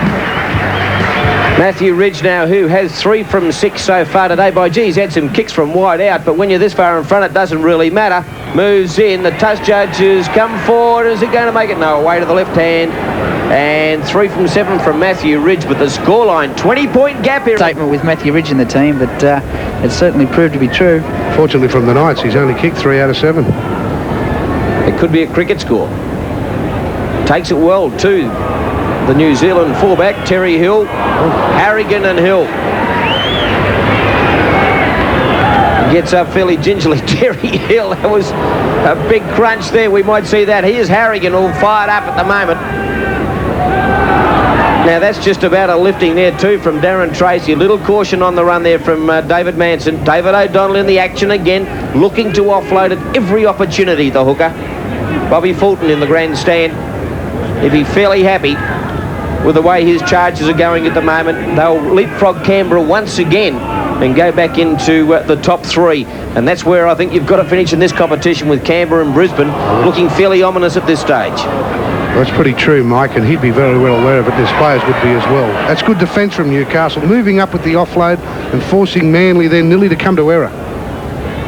Matthew Ridge now, who has 3 from 6 so far today. By geez, had some kicks from wide out, but when you're this far in front, it doesn't really matter. Moves in, the touch judges come forward. Is it going to make it? No, away to the left hand. And 3 from 7 from Matthew Ridge, but the scoreline, 20-point gap here. Statement with Matthew Ridge in the team, but it certainly proved to be true. Fortunately from the Knights, he's only kicked 3 out of 7. It could be a cricket score. Takes it well too. The New Zealand fullback, Terry Hill, Harrigan and Hill. Gets up fairly gingerly, Terry Hill. That was a big crunch there. We might see that. Here's Harrigan, all fired up at the moment. Now, that's just about a lifting there too from Darren Tracy. A little caution on the run there from David Manson. David O'Donnell in the action again, looking to offload at every opportunity, the hooker. Bobby Fulton in the grandstand. He'd be fairly happy with the way his charges are going at the moment. They'll leapfrog Canberra once again and go back into the top 3. And that's where I think you've got to finish in this competition, with Canberra and Brisbane looking fairly ominous at this stage. That's pretty true, Mike, and he'd be very well aware of it. His players would be as well. That's good defence from Newcastle, moving up with the offload and forcing Manly then nearly to come to error.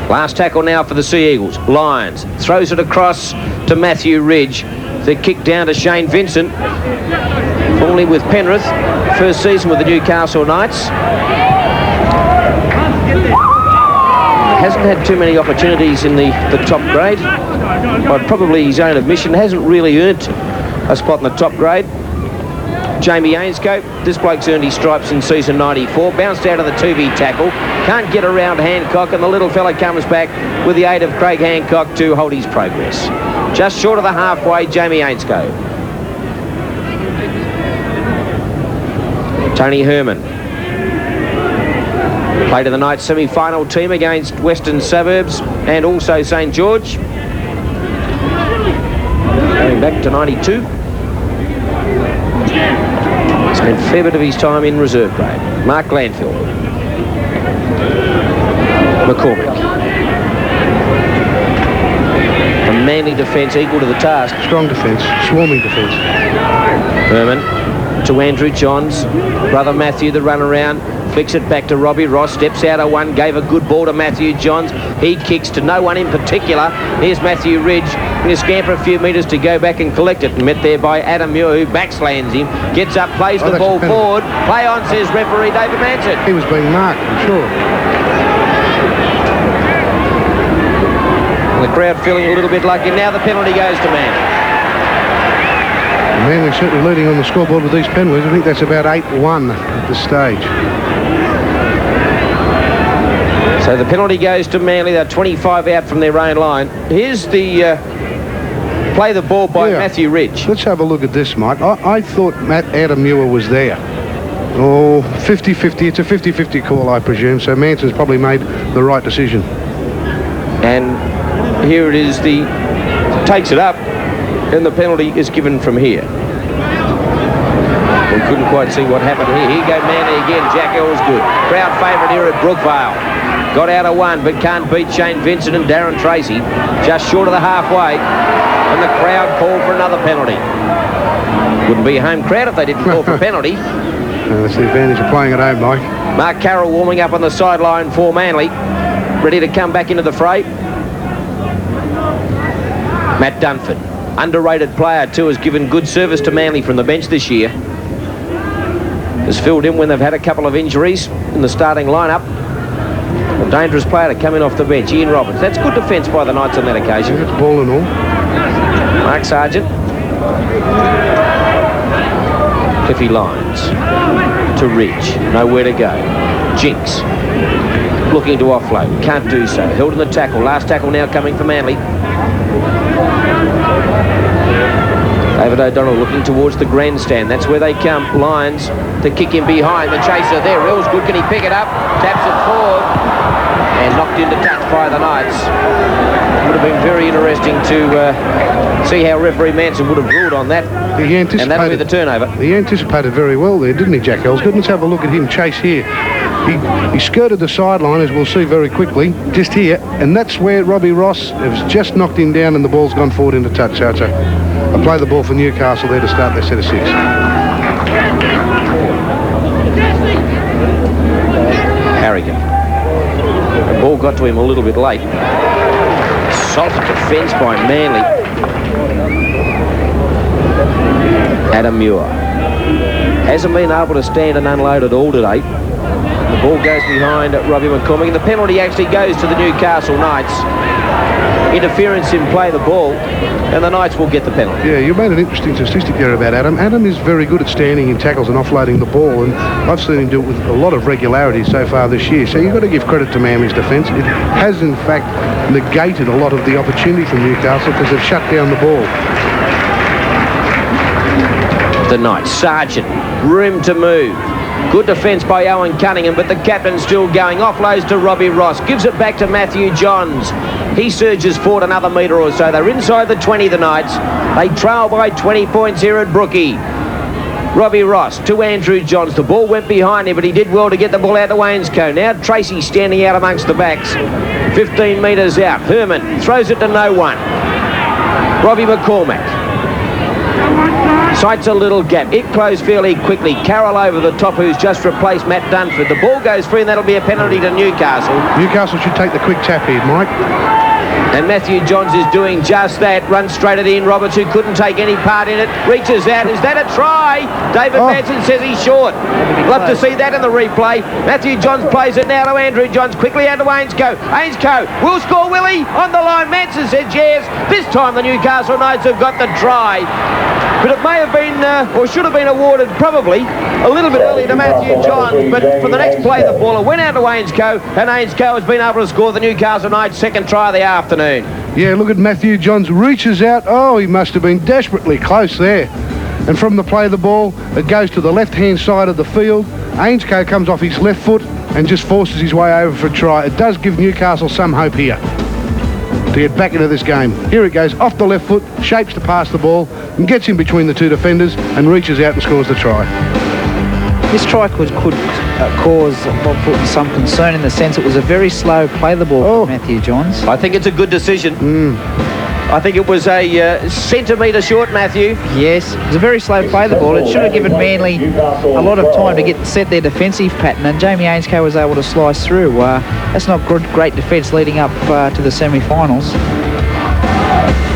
Last tackle now for the Sea Eagles. Lyons throws it across to Matthew Ridge. The kick down to Shane Vincent, formerly with Penrith, first season with the Newcastle Knights. hasn't had too many opportunities in the top grade. By probably his own admission, hasn't really earned a spot in the top grade. Jamie Ainscope, this bloke's earned his stripes in season 94, bounced out of the 2V tackle, can't get around Hancock, and the little fella comes back with the aid of Craig Hancock to hold his progress. Just short of the halfway, Jamie Ainscope. Tony Herman played in the night semi-final team against Western Suburbs and also St George. Going back to 92. Spent a fair bit of his time in reserve grade. Mark Glanfield. McCormick. A manly defence equal to the task. Strong defence, swarming defence. Herman to Andrew Johns. Brother Matthew, the run around. Flicks it back to Robbie Ross. Steps out of one. Gave a good ball to Matthew Johns. He kicks to no one in particular. Here's Matthew Ridge. Going to scamper a few metres to go back and collect it. Met there by Adam Muir, who backslams him. Gets up, plays the ball forward. Play on, says referee David Manson. He was being marked, I'm sure. And the crowd feeling a little bit lucky. Now the penalty goes to Manly. Manly certainly leading on the scoreboard with these penalties. I think that's about 8-1 at this stage. So the penalty goes to Manly. They're 25 out from their own line. Here's the play the ball by Matthew Ridge. Let's have a look at this, Mike. I thought Adam Muir was there. Oh, 50-50. It's a 50-50 call, I presume. So Manson's probably made the right decision. And here it is. Takes it up. And the penalty is given from here. We couldn't quite see what happened here. Here go Manly again. Jack Earl's good. Crowd favourite here at Brookvale. Got out of one, but can't beat Shane Vincent and Darren Tracy. Just short of the halfway. And the crowd called for another penalty. Wouldn't be a home crowd if they didn't call for a penalty. That's the advantage of playing at home, Mike. Mark Carroll warming up on the sideline for Manly. Ready to come back into the fray. Matt Dunford. Underrated player too, has given good service to Manly from the bench this year. Has filled in when they've had a couple of injuries in the starting lineup. A dangerous player to come in off the bench, Ian Roberts. That's good defence by the Knights on that occasion. Yeah, it's ball and all. Mark Sargent. Cliffy Lyons to Ridge. Nowhere to go. Jinks. Looking to offload. Can't do so. Held in the tackle. Last tackle now coming for Manly. David O'Donnell looking towards the grandstand. That's where they come. Lyons to kick him behind. The chaser there. Earl's good. Can he pick it up? Taps it forward. And knocked into touch by the Knights. Would have been very interesting to see how referee Manson would have ruled on that. And that'll be the turnover. He anticipated very well there, didn't he, Jack Ellsgood? Let's have a look at him chase here. He skirted the sideline, as we'll see very quickly, just here, and that's where Robbie Ross has just knocked him down and the ball's gone forward into touch. So it's a play the ball for Newcastle there to start their set of 6. Harrigan. The ball got to him a little bit late. Solid defence by Manly. Adam Muir. Hasn't been able to stand and unload at all today. The ball goes behind Robbie McCormick, and the penalty actually goes to the Newcastle Knights. Interference in play the ball, and the Knights will get the penalty. Yeah, you made an interesting statistic there about Adam. Adam is very good at standing in tackles and offloading the ball, and I've seen him do it with a lot of regularity so far this year. So you've got to give credit to Manly's defence. It has, in fact, negated a lot of the opportunity from Newcastle because they've shut down the ball. The Knights. Sargent. Room to move. Good defence by Owen Cunningham, but the captain's still going. Offloads to Robbie Ross. Gives it back to Matthew Johns. He surges forward another metre or so. They're inside the 20, the Knights. They trail by 20 points here at Brookie. Robbie Ross to Andrew Johns. The ball went behind him, but he did well to get the ball out to Wainscoe. Now Tracy standing out amongst the backs. 15 metres out. Herman throws it to no one. Robbie McCormack. Sights a little gap. It closed fairly quickly. Carroll over the top, who's just replaced Matt Dunford. The ball goes free, and that'll be a penalty to Newcastle. Newcastle should take the quick tap here, Mike. And Matthew Johns is doing just that. Runs straight at Ian Roberts, who couldn't take any part in it. Reaches out. Is that a try? David Manson says he's short. Love to see that in the replay. Matthew Johns plays it now to Andrew Johns. Quickly out to Ainscoe. Ainscoe will score, will he? On the line. Manson says yes. This time the Newcastle Knights have got the try. But it may have been, or should have been awarded probably a little bit earlier to Matthew Johns. But for the next play, the baller went out to Ainscoe, and Ainscoe has been able to score the Newcastle Knights' second try of the afternoon. Yeah, look at Matthew Johns. Reaches out. Oh, he must have been desperately close there. And from the play of the ball, it goes to the left-hand side of the field. Ainscoe comes off his left foot and just forces his way over for a try. It does give Newcastle some hope here to get back into this game. Here it goes, off the left foot, shapes to pass the ball, and gets in between the two defenders and reaches out and scores the try. This try could cause some concern in the sense it was a very slow play the ball for Matthew Johns. I think it's a good decision. I think it was a centimetre short, Matthew. Yes, it was a very slow play the ball. It should have given Manly a lot of time to set their defensive pattern, and Jamie Ainscoe was able to slice through. That's not great defence leading up to the semi-finals.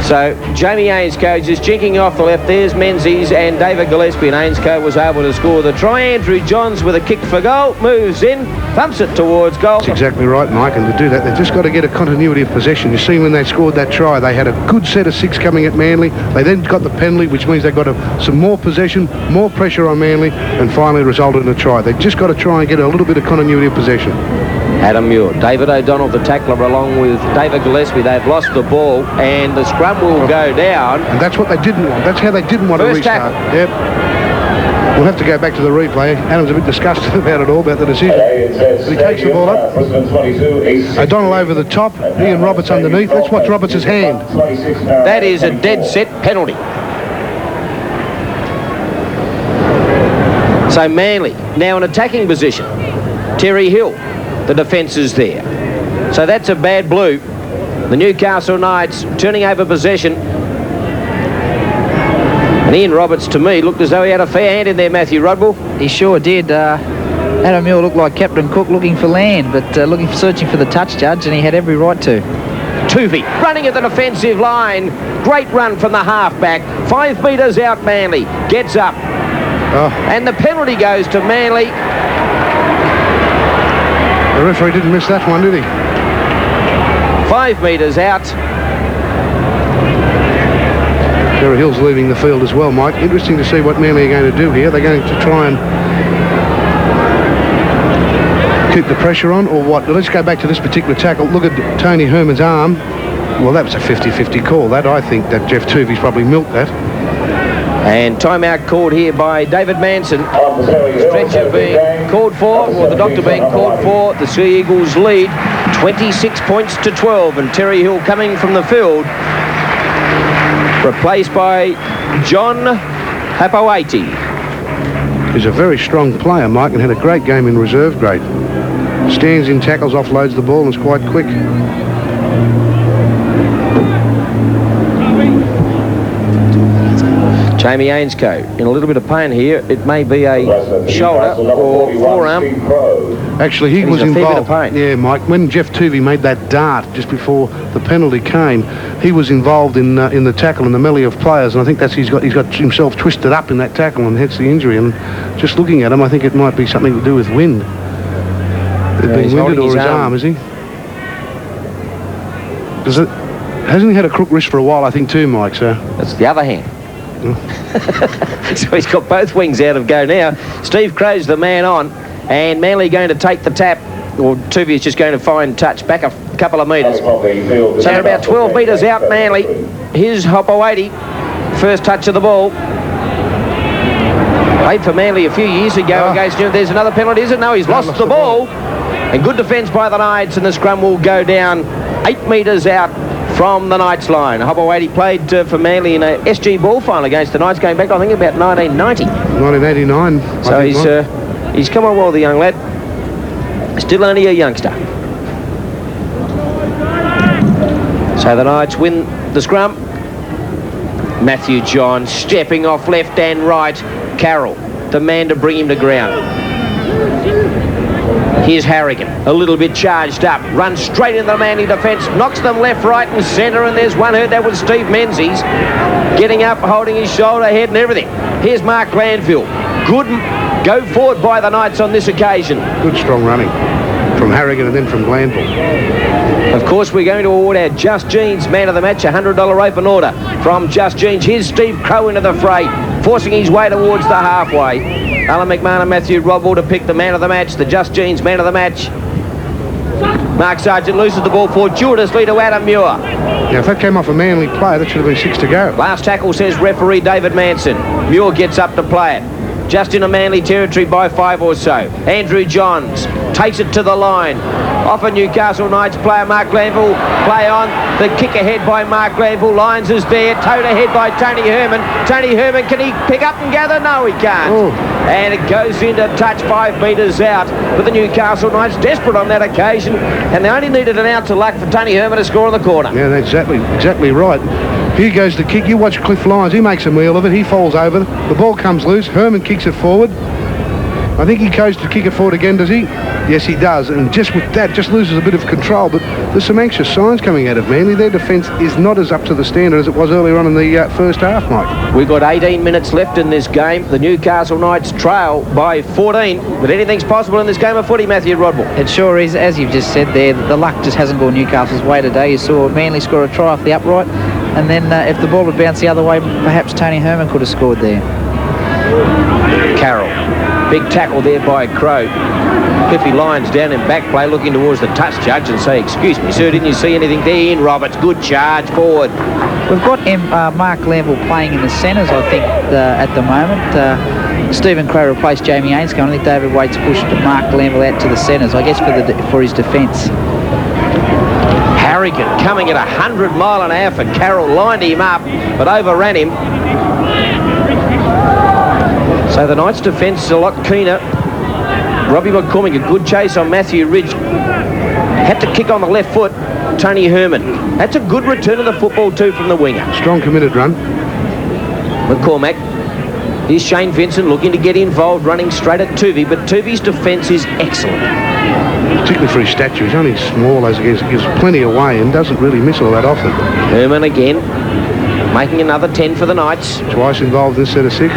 So Jamie Ainscoe just jinking off the left. There's Menzies and David Gillespie, and Ainscoe was able to score the try. Andrew Johns with a kick for goal, moves in, thumps it towards goal. That's exactly right, Mike, and to do that, they've just got to get a continuity of possession. You see when they scored that try, they had a good set of 6 coming at Manly. They then got the penalty, which means they got some more possession, more pressure on Manly, and finally resulted in a try. They've just got to try and get a little bit of continuity of possession. Adam Muir, David O'Donnell, the tackler, along with David Gillespie. They've lost the ball, and the scrum will go down. And that's what they didn't want. That's how they didn't want to restart. Tackle. Yep. We'll have to go back to the replay. Adam's a bit disgusted about it all, about the decision. But he takes the ball up. O'Donnell over the top. Ian Roberts underneath. Let's watch Roberts' hand. That is a dead set penalty. So Manly now in attacking position. Terry Hill, the defence is there. So that's a bad blue. The Newcastle Knights turning over possession. And Ian Roberts, to me, looked as though he had a fair hand in there, Matthew Rodwell. He sure did. Adam Muir looked like Captain Cook looking for land, but searching for the touch judge, and he had every right to. Tuvey running at the defensive line. Great run from the halfback. 5 metres out, Manly. Gets up. And the penalty goes to Manly. The referee didn't miss that one, did he? 5 metres out. Terry Hill's leaving the field as well, Mike. Interesting to see what Manly are going to do here. They're going to try and keep the pressure on, or what? Let's go back to this particular tackle. Look at Tony Herman's arm. Well, that was a 50-50 call. That, I think that Jeff Tuvey's probably milked that. And timeout called here by David Manson. Stretcher being called for, or the doctor being called for. The Sea Eagles lead 26 points to 12, and Terry Hill coming from the field, replaced by John Hapoati. He's a very strong player, Mike, and had a great game in reserve grade. Stands in tackles, offloads the ball, and is quite quick. Jamie Ainscoe in a little bit of pain here. It may be a shoulder or forearm. Actually, he was involved. Yeah, Mike. When Jeff Tuvey made that dart just before the penalty came, he was involved in the tackle and the melee of players, and I think that's he's got himself twisted up in that tackle, and hence the injury. And just looking at him, I think it might be something to do with wind. Being winded, or his arm, is he? Hasn't he had a crook wrist for a while? I think too, Mike. So that's the other hand. So he's got both wings out of go now. Steve Crow's the man on, and Manly going to take the tap, or Tuvey is just going to find touch back a couple of metres. So they're about 12 metres out, Manly. Here's Hopoati, first touch of the ball. Played for Manly a few years ago against New. There's another penalty, is it? No, he's lost the ball. And good defence by the Knights, and the scrum will go down 8 metres out from the Knights line. Hopoati played for Manly in a SG ball final against the Knights going back, I think, about 1990. 1989. So he's come on well, the young lad. Still only a youngster. So the Knights win the scrum. Matthew Johns stepping off left and right. Carroll, the man to bring him to ground. Here's Harrigan, a little bit charged up, runs straight into the Manly defence, knocks them left, right and centre, and there's one hurt. That was Steve Menzies, getting up, holding his shoulder, head and everything. Here's Mark Glanville. Good go forward by the Knights on this occasion. Good strong running from Harrigan and then from Glanville. Of course, we're going to award our Just Jeans Man of the Match, $100 open order from Just Jeans. Here's Steve Crow into the fray, forcing his way towards the halfway. Alan McMahon and Matthew Rodwell to pick the Man of the Match, the Just Jeans Man of the Match. Mark Sargent loses the ball fortuitously to Adam Muir. Now, if that came off a Manly player, that should have been 6 to go. Last tackle, says referee David Manson. Muir gets up to play it. Just in a Manly territory by 5 or so. Andrew Johns takes it to the line. Off a Newcastle Knights player, Mark Glanville, play on. The kick ahead by Mark Glanville. Lyons is there, towed ahead by Tony Herman. Tony Herman, can he pick up and gather? No, he can't. Ooh. And it goes into touch 5 metres out. But the Newcastle Knights desperate on that occasion, and they only needed an ounce of luck for Tony Herman to score in the corner. Yeah, that's exactly right. Here goes the kick. You watch Cliff Lyons. He makes a meal of it. He falls over. The ball comes loose. Herman kicks it forward. I think he goes to kick it forward again, does he? Yes, he does. And just with that, just loses a bit of control. But there's some anxious signs coming out of Manly. Their defence is not as up to the standard as it was earlier on in the first half, Mike. We've got 18 minutes left in this game. The Newcastle Knights trail by 14. But anything's possible in this game of footy, Matthew Rodwell. It sure is. As you've just said there, the luck just hasn't gone Newcastle's way today. You saw Manly score a try off the upright. And then if the ball had bounced the other way, perhaps Tony Herman could have scored there. Carroll. Big tackle there by Crow. Cliffy Lyons down in back play looking towards the touch judge and say, excuse me, sir, didn't you see anything there? Ian Roberts, good charge forward. We've got Mark Glanville playing in the centres, I think, at the moment. Stephen Crow replaced Jamie Ainscombe. I think David Waite's pushed Mark Glanville out to the centres, I guess, for his defence. Harrigan coming at 100 mile an hour for Carroll, lined him up, but overran him. So the Knights' defence is a lot keener. Robbie McCormick, a good chase on Matthew Ridge. Had to kick on the left foot, Tony Herman. That's a good return of the football too from the winger. Strong committed run. McCormack. Here's Shane Vincent looking to get involved, running straight at Tuvey, but Tuvey's defence is excellent. Particularly for his stature. He's only small as against, gives plenty away and doesn't really miss all that often. Herman again, making another 10 for the Knights. Twice involved in this set of 6.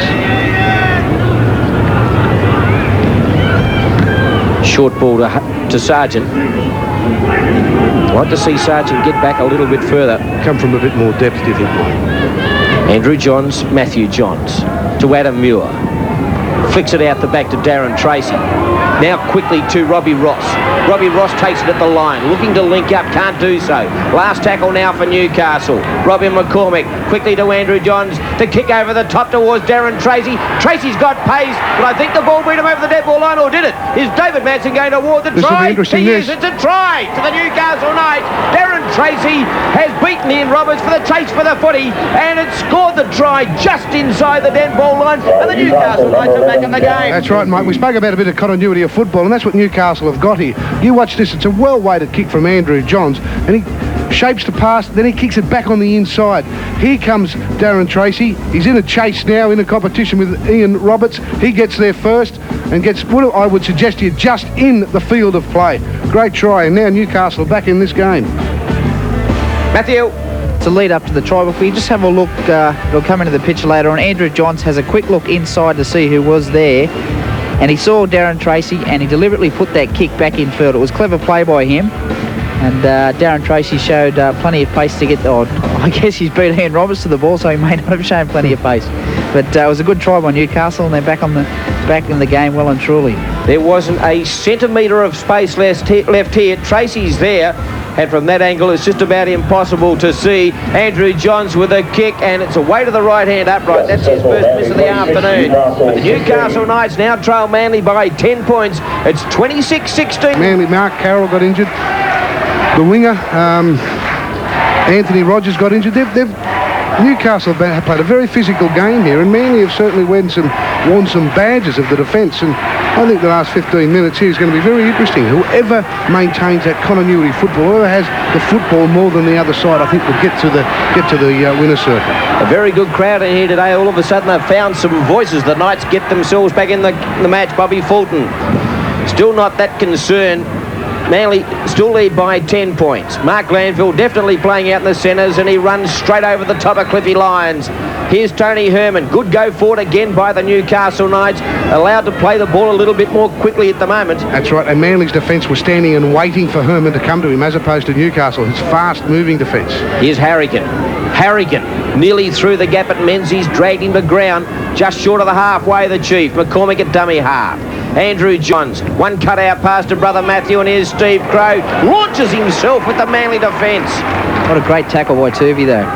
Short ball to Sargent. I'd like to see Sargent get back a little bit further. Come from a bit more depth, do you think, Mike? Andrew Johns, Matthew Johns to Adam Muir. Flicks it out the back to Darren Tracy. Now quickly to Robbie Ross. Robbie Ross takes it at the line, looking to link up, can't do so. Last tackle now for Newcastle. Robbie McCormick quickly to Andrew Johns to kick over the top towards Darren Tracy. Tracy's got pace, but I think the ball beat him over the dead ball line, or did it? Is David Manson going to award the try? This will be interesting. It's a try to the Newcastle Knights. Darren Tracy has beaten Ian Roberts for the chase for the footy, and it scored the try just inside the dead ball line, and the Newcastle Knights are back in the game. That's right, Mike. We spoke about a bit of continuity of football, and that's what Newcastle have got here. You watch this. It's a well-weighted kick from Andrew Johns, and he shapes the pass, then he kicks it back on the inside. Here comes Darren Tracy. He's in a chase now, in a competition with Ian Roberts. He gets there first and gets, what I would suggest here, just in the field of play. Great try, and now Newcastle back in this game. Matthew. To lead up to the try, if we just have a look, it'll come into the picture later on. Andrew Johns has a quick look inside to see who was there, and he saw Darren Tracy, and he deliberately put that kick back in field. It was clever play by him, and Darren Tracy showed plenty of pace to get, I guess he's beat Ian Roberts to the ball, so he may not have shown plenty of pace. But it was a good try by Newcastle, and they're back in the game well and truly. There wasn't a centimetre of space left here. Tracy's there, and from that angle it's just about impossible to see. Andrew Johns with a kick, and it's away to the right-hand upright. That's his first miss of the afternoon. But the Newcastle Knights now trail Manly by 10 points. It's 26-16. Manly, Mark Carroll got injured. The winger, Anthony Rogers got injured. They've Newcastle have played a very physical game here, and Manly have certainly worn some badges of the defence, and I think the last 15 minutes here is going to be very interesting. Whoever maintains that continuity football, whoever has the football more than the other side, I think will get to the winner's circle. A very good crowd in here today. All of a sudden they've found some voices. The Knights get themselves back in the match. Bobby Fulton still not that concerned. Manly still lead by 10 points. Mark Glanville definitely playing out in the centres, and he runs straight over the top of Cliffy Lyons. Here's Tony Herman. Good go forward again by the Newcastle Knights. Allowed to play the ball a little bit more quickly at the moment. That's right, and Manly's defence was standing and waiting for Herman to come to him, as opposed to Newcastle, his fast-moving defence. Here's Harrigan. Harrigan nearly through the gap at Menzies, dragged him to ground, just short of the halfway, the Chief. McCormick at dummy half. Andrew Johns, one cut out pass to brother Matthew, and here's Steve Crow. Launches himself with the Manly defence. What a great tackle by Tuvey, though.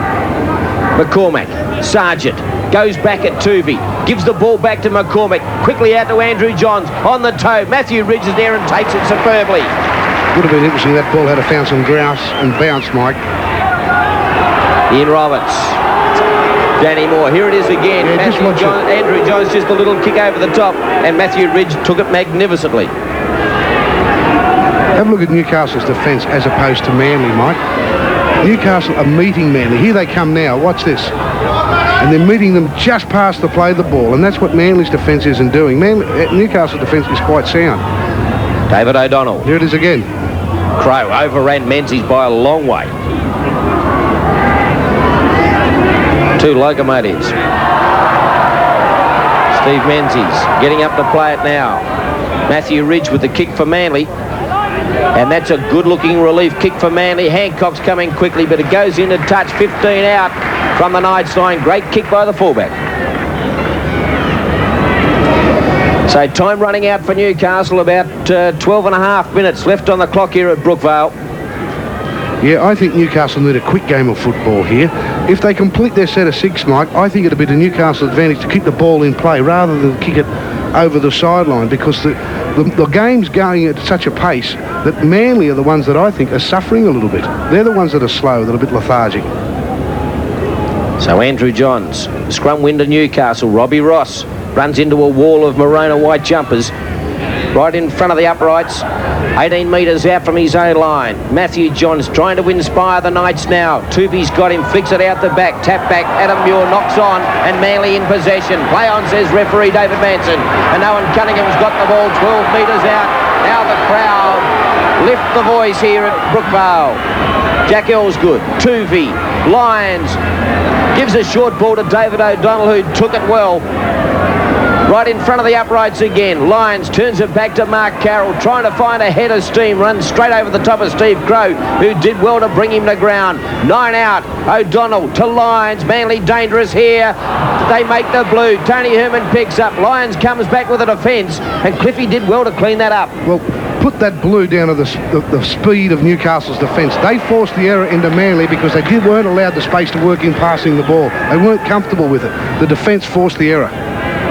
McCormick, Sargent, goes back at Tuvey, gives the ball back to McCormick, quickly out to Andrew Johns, on the toe. Matthew Ridge is there and takes it superbly. Would have been interesting that ball had a found some grouse and bounce, Mike. Ian Roberts. Danny Moore, here it is again. Yeah, Andrew Johns just a little kick over the top, and Matthew Ridge took it magnificently. Have a look at Newcastle's defence as opposed to Manly, Mike. Newcastle are meeting Manly. Here they come now. Watch this. And they're meeting them just past the play of the ball, and that's what Manly's defence isn't doing. Newcastle's defence is quite sound. David O'Donnell. Here it is again. Crow overran Menzies by a long way. Two locomotives. Steve Menzies getting up to play it now. Matthew Ridge with the kick for Manly. And that's a good-looking relief kick for Manly. Hancock's coming quickly, but it goes in to touch. 15 out from the Knights line. Great kick by the fullback. So time running out for Newcastle. About 12 and a half minutes left on the clock here at Brookvale. Yeah, I think Newcastle need a quick game of football here. If they complete their set of 6, Mike, I think it'll be to Newcastle's advantage to keep the ball in play rather than kick it over the sideline, because the game's going at such a pace that Manly are the ones that I think are suffering a little bit. They're the ones that are slow, that are a bit lethargic. So Andrew Johns, scrum win to Newcastle. Robbie Ross runs into a wall of maroon and white jumpers right in front of the uprights. 18 metres out from his own line. Matthew Johns trying to inspire the Knights now. Tuvey's got him, flicks it out the back, tap back. Adam Muir knocks on, and Manly in possession. Play on, says referee David Manson. And Owen Cunningham's got the ball 12 metres out. Now the crowd lift the voice here at Brookvale. Jack Elsgood, Tuvey, Lyons, gives a short ball to David O'Donnell, who took it well. Right in front of the uprights again. Lyons turns it back to Mark Carroll, trying to find a head of steam. Runs straight over the top of Steve Crow, who did well to bring him to ground. 9 out. O'Donnell to Lyons. Manly dangerous here. They make the blue. Tony Herman picks up. Lyons comes back with a defence, and Cliffy did well to clean that up. Well, put that blue down to the speed of Newcastle's defence. They forced the error into Manly because they weren't allowed the space to work in passing the ball. They weren't comfortable with it. The defence forced the error.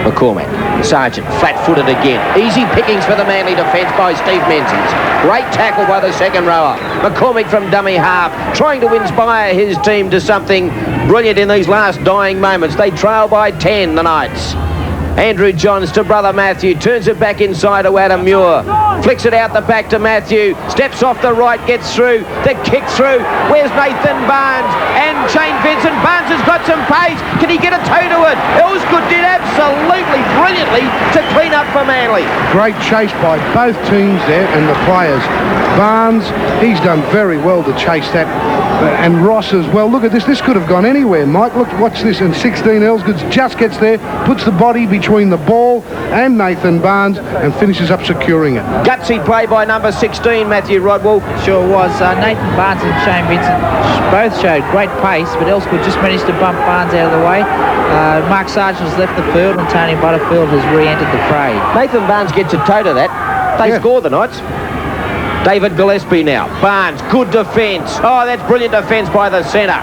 McCormick, Sargent, flat-footed again. Easy pickings for the Manly defence by Steve Menzies. Great tackle by the second rower. McCormick from dummy half, trying to inspire his team to something brilliant in these last dying moments. They trail by 10, the Knights. Andrew Johns to brother Matthew, turns it back inside to Adam Muir. Flicks it out the back to Matthew, steps off the right, gets through, the kick through. Where's Nathan Barnes? And Shane Vincent. Barnes has got some pace. Can he get a toe to it? Elsgood did absolutely brilliantly to clean up for Manly. Great chase by both teams there and the players. Barnes, he's done very well to chase that. And Ross as well. Look at this. This could have gone anywhere, Mike. Look, watch this. And 16, Elsgood just gets there, puts the body between the ball and Nathan Barnes and finishes up securing it. Gutsy play by number 16, Matthew Rodwell. Sure was. Nathan Barnes and Shane Vincent both showed great pace, but Elsgood just managed to bump Barnes out of the way. Mark Sargent has left the field, and Tony Butterfield has re-entered the fray. Nathan Barnes gets a toe to that. They score the Knights. David Gillespie now. Barnes, good defence. Oh, that's brilliant defence by the centre.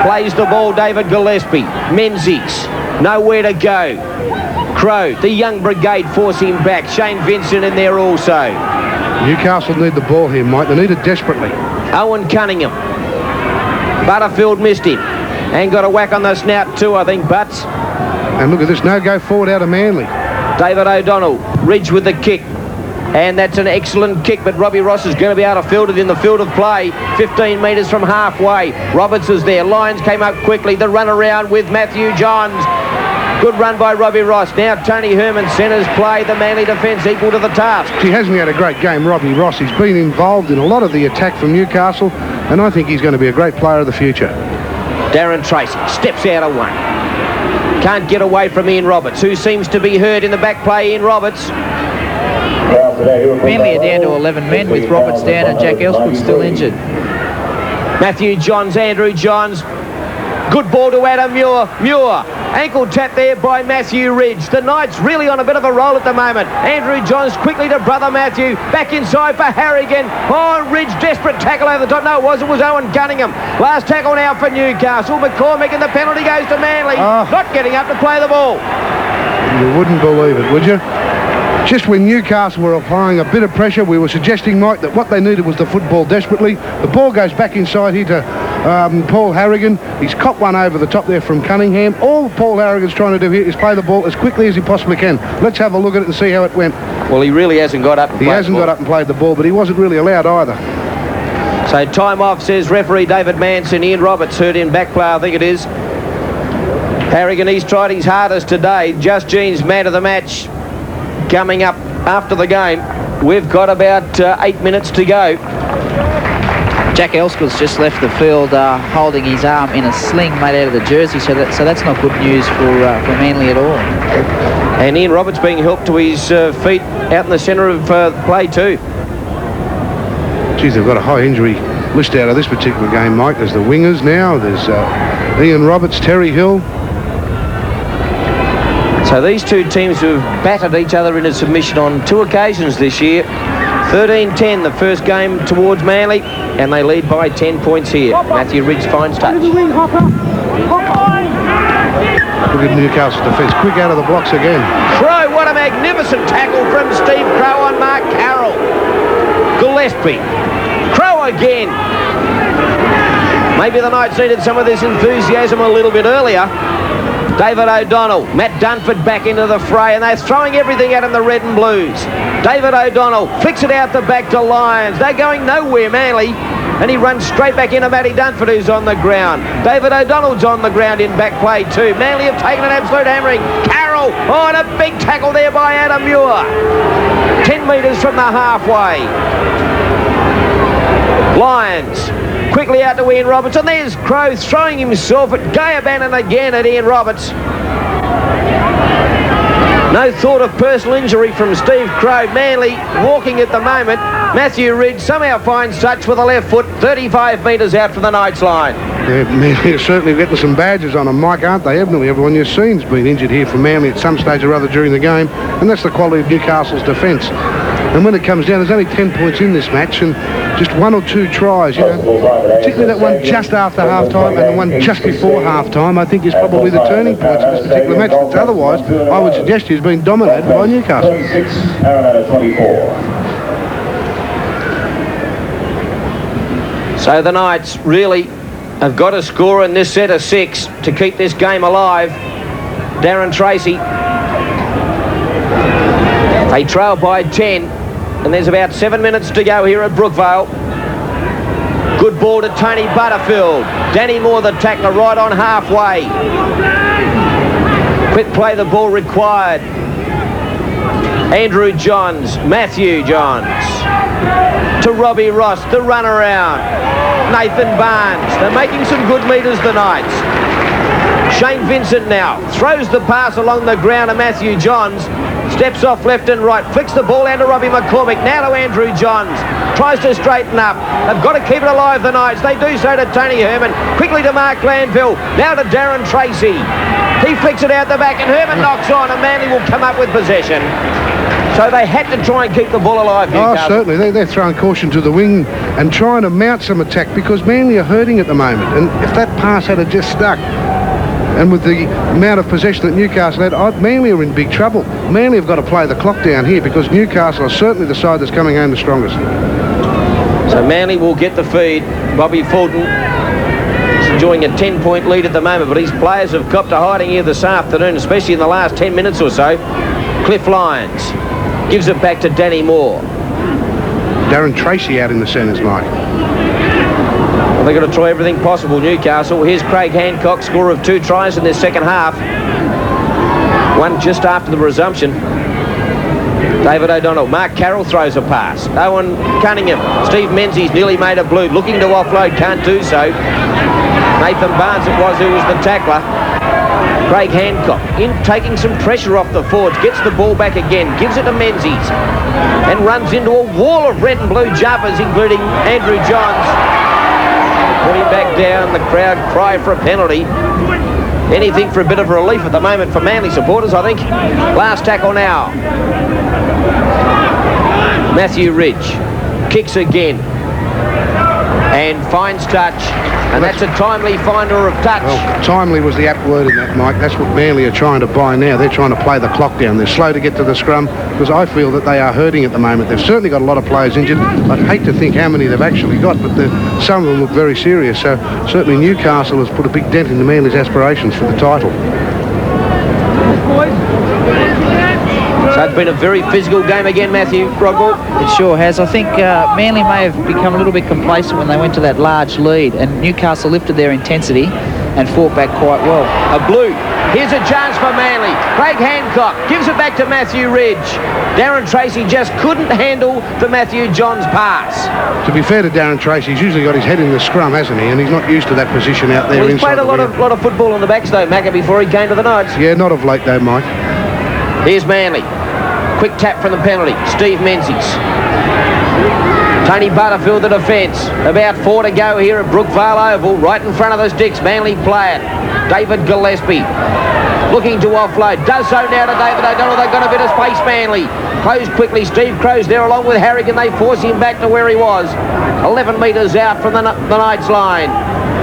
Plays the ball, David Gillespie. Menzies, nowhere to go. Crow, the young brigade force him back. Shane Vincent in there also. Newcastle need the ball here, Mike. They need it desperately. Owen Cunningham. Butterfield missed him and got a whack on the snout too, I think, Butts. And look at this, no go forward out of Manly. David O'Donnell, Ridge with the kick. And that's an excellent kick, but Robbie Ross is going to be able to field it in the field of play. 15 metres from halfway. Roberts is there. Lyons came up quickly. The run around with Matthew Johns. Good run by Robbie Ross. Now Tony Herman centres play. The Manly defence equal to the task. He hasn't had a great game, Robbie Ross. He's been involved in a lot of the attack from Newcastle, and I think he's going to be a great player of the future. Darren Tracy steps out of one. Can't get away from Ian Roberts, who seems to be hurt in the back play. Ian Roberts. Manly are down to 11 men with Roberts down and Jack Elspeth still injured. Matthew Johns, Andrew Johns. Good ball to Adam Muir. Muir. Ankle tap there by Matthew Ridge. The Knights really on a bit of a roll at the moment. Andrew Johns quickly to brother Matthew. Back inside for Harrigan. Oh, Ridge, desperate tackle over the top. No, it was Owen Gunningham. Last tackle now for Newcastle. McCormick, and the penalty goes to Manly. Not getting up to play the ball. You wouldn't believe it, would you? Just when Newcastle were applying a bit of pressure, we were suggesting, Mike, that what they needed was the football desperately. The ball goes back inside here to Paul Harrigan. He's copped one over the top there from Cunningham. All Paul Harrigan's trying to do here is play the ball as quickly as he possibly can. Let's have a look at it and see how it went. Well, he really hasn't got up and played the ball. He hasn't got up and played the ball, but he wasn't really allowed either. So time off, says referee David Manson. Ian Roberts hurt in back play, I think it is. Harrigan, he's tried his hardest today. Just Jean's man of the match. Coming up after the game. We've got about 8 minutes to go. Jack Elspeth's just left the field holding his arm in a sling made out of the jersey, so that's not good news for Manly at all. And Ian Roberts being helped to his feet out in the centre of play too. Geez, they've got a high injury list out of this particular game, Mike. There's the wingers now. There's Ian Roberts, Terry Hill. So these two teams have battered each other into submission on 2 occasions this year. 13-10 the first game towards Manly, and they lead by 10 points here. Matthew Ridge finds touch. Look at Newcastle defence, quick out of the blocks again. Crow, what a magnificent tackle from Steve Crow on Mark Carroll. Gillespie. Crow again. Maybe the Knights needed some of this enthusiasm a little bit earlier. David O'Donnell, Matt Dunford back into the fray, and they're throwing everything at him, the red and blues. David O'Donnell flicks it out the back to Lyons. They're going nowhere, Manly, and he runs straight back into Matty Dunford, who's on the ground. David O'Donnell's on the ground in back play too. Manly have taken an absolute hammering. Carroll, oh, and a big tackle there by Adam Muir. 10 metres from the halfway. Lyons. Quickly out to Ian Roberts, and there's Crow throwing himself at Gay Bannon again at Ian Roberts. No thought of personal injury from Steve Crow. Manly walking at the moment. Matthew Ridge somehow finds touch with the left foot, 35 metres out from the Knights line. Yeah, Manly are certainly getting some badges on them, Mike, aren't they? Evidently everyone you've seen's been injured here for Manly at some stage or other during the game, and that's the quality of Newcastle's defence. And when it comes down, there's only 10 points in this match, and just 1 or 2 tries, you know, particularly that one just after half-time and the one just before half-time, I think is probably the turning points of this particular match. But otherwise, I would suggest he's been dominated by Newcastle. 26, Parramatta 24. So the Knights really have got to score in this set of 6 to keep this game alive. Darren Tracy. They trail by 10, and there's about 7 minutes to go here at Brookvale. Good ball to Tony Butterfield. Danny Moore, the tackler, right on halfway. Quick play, the ball required. Andrew Johns, Matthew Johns. To Robbie Ross, the run around. Nathan Barnes. They're making some good metres, the Knights. Shane Vincent now throws the pass along the ground to Matthew Johns. Steps off left and right, flicks the ball out to Robbie McCormick, now to Andrew Johns. Tries to straighten up. They've got to keep it alive, the Knights. They do so to Tony Herman. Quickly to Mark Glanville. Now to Darren Tracy. He flicks it out the back, and Herman knocks on, and Manly will come up with possession. So they had to try and keep the ball alive, Newcastle. Oh, certainly. They're throwing caution to the wing and trying to mount some attack because Manly are hurting at the moment. And if that pass had just stuck, and with the amount of possession that Newcastle had, Manly are in big trouble. Manly have got to play the clock down here because Newcastle are certainly the side that's coming home the strongest. So Manly will get the feed. Bobby Fulton enjoying a 10-point lead at the moment, but his players have copped a hiding here this afternoon, especially in the last 10 minutes or so. Cliff Lyons gives it back to Danny Moore. Darren Tracy out in the centres, Mike. Well, they've got to try everything possible, Newcastle. Here's Craig Hancock, scorer of 2 tries in their second half. One just after the resumption. David O'Donnell. Mark Carroll throws a pass. Owen Cunningham. Steve Menzies nearly made a blue. Looking to offload, can't do so. Nathan Barnes it was who was the tackler. Craig Hancock taking some pressure off the forwards. Gets the ball back again. Gives it to Menzies. And runs into a wall of red and blue jumpers, including Andrew Johns. Put him back down. The crowd cry for a penalty. Anything for a bit of relief at the moment for Manly supporters, I think. Last tackle now. Matthew Ridge kicks again and finds touch, and that's a timely finder of touch. Well, timely was the apt word in that, Mike. That's what Manly are trying to buy now. They're trying to play the clock down. They're slow to get to the scrum because I feel that they are hurting at the moment. They've certainly got a lot of players injured. I'd hate to think how many they've actually got, but some of them look very serious. So certainly Newcastle has put a big dent into Manly's aspirations for the title. So it's been a very physical game again, Matthew Brookvale. It sure has. I think Manly may have become a little bit complacent when they went to that large lead, and Newcastle lifted their intensity and fought back quite well. A blue. Here's a chance for Manly. Craig Hancock gives it back to Matthew Ridge. Darren Tracy just couldn't handle the Matthew Johns pass. To be fair to Darren Tracy, he's usually got his head in the scrum, hasn't he? And he's not used to that position out there. Well, he's inside played a lot of football on the backs though, Macca, before he came to the Knights. Yeah, not of late though, Mike. Here's Manly. Quick tap from the penalty. Steve Menzies. Tony Butterfield the defence. About 4 to go here at Brookvale Oval. Right in front of the sticks. Manly player. David Gillespie. Looking to offload. Does so now to David O'Donnell. They've got a bit of space, Manly. Close quickly. Steve Crow's there along with Harrigan. They force him back to where he was. 11 metres out from the Knights line.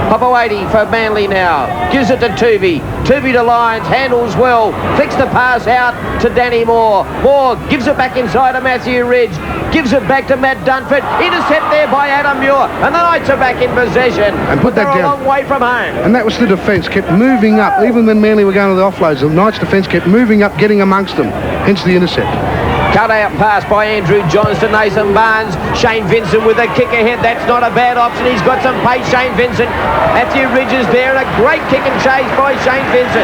Papawati for Manly now. Gives it to Tuvey. Tuvey to Lyons. Handles well. Flicks the pass out to Danny Moore. Moore gives it back inside to Matthew Ridge. Gives it back to Matt Dunford. Intercept there by Adam Muir. And the Knights are back in possession. And put that down. A long way from home. And that was the defence. Kept moving up. Even when Manly were going to the offloads, the Knights defence kept moving up, getting amongst them. Hence the intercept. Cut out pass by Andrew Johns to Nathan Barnes. Shane Vincent with a kick ahead. That's not a bad option. He's got some pace, Shane Vincent. Matthew Ridge is there, and a great kick and chase by Shane Vincent.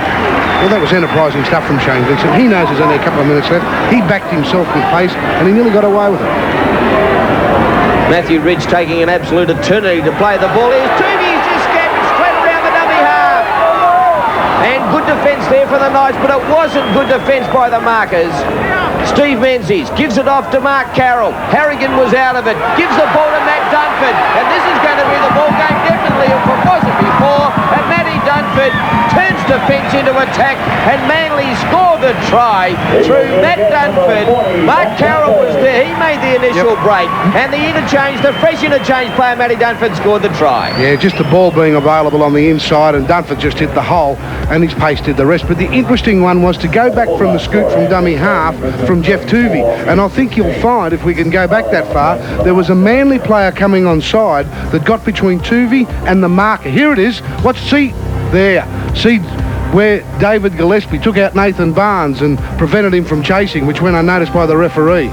Well, that was enterprising stuff from Shane Vincent. He knows there's only a couple of minutes left. He backed himself with pace, and he nearly got away with it. Matthew Ridge taking an absolute eternity to play the ball. Here's Tuvey. He's just scattered straight around the dummy half. And good defence there for the Knights, but it wasn't good defence by the markers. Steve Menzies gives it off to Mark Carroll. Harrigan was out of it. Gives the ball to Matt Dunford. And this is going to be the ball game definitely if it wasn't before. And Matty Dunford turns defence into attack. And Manly scored the try through Matt Dunford. Mark Carroll was there. He made the initial break. And the fresh interchange player Matty Dunford scored the try. Yeah, just the ball being available on the inside, and Dunford just hit the hole, and his pace did the rest. But the interesting one was to go back from the scoot from dummy half from Jeff Tuvey. And I think you'll find, if we can go back that far, there was a Manly player coming on side that got between Tuvey and the marker. Here it is. See where David Gillespie took out Nathan Barnes and prevented him from chasing, which went unnoticed by the referee.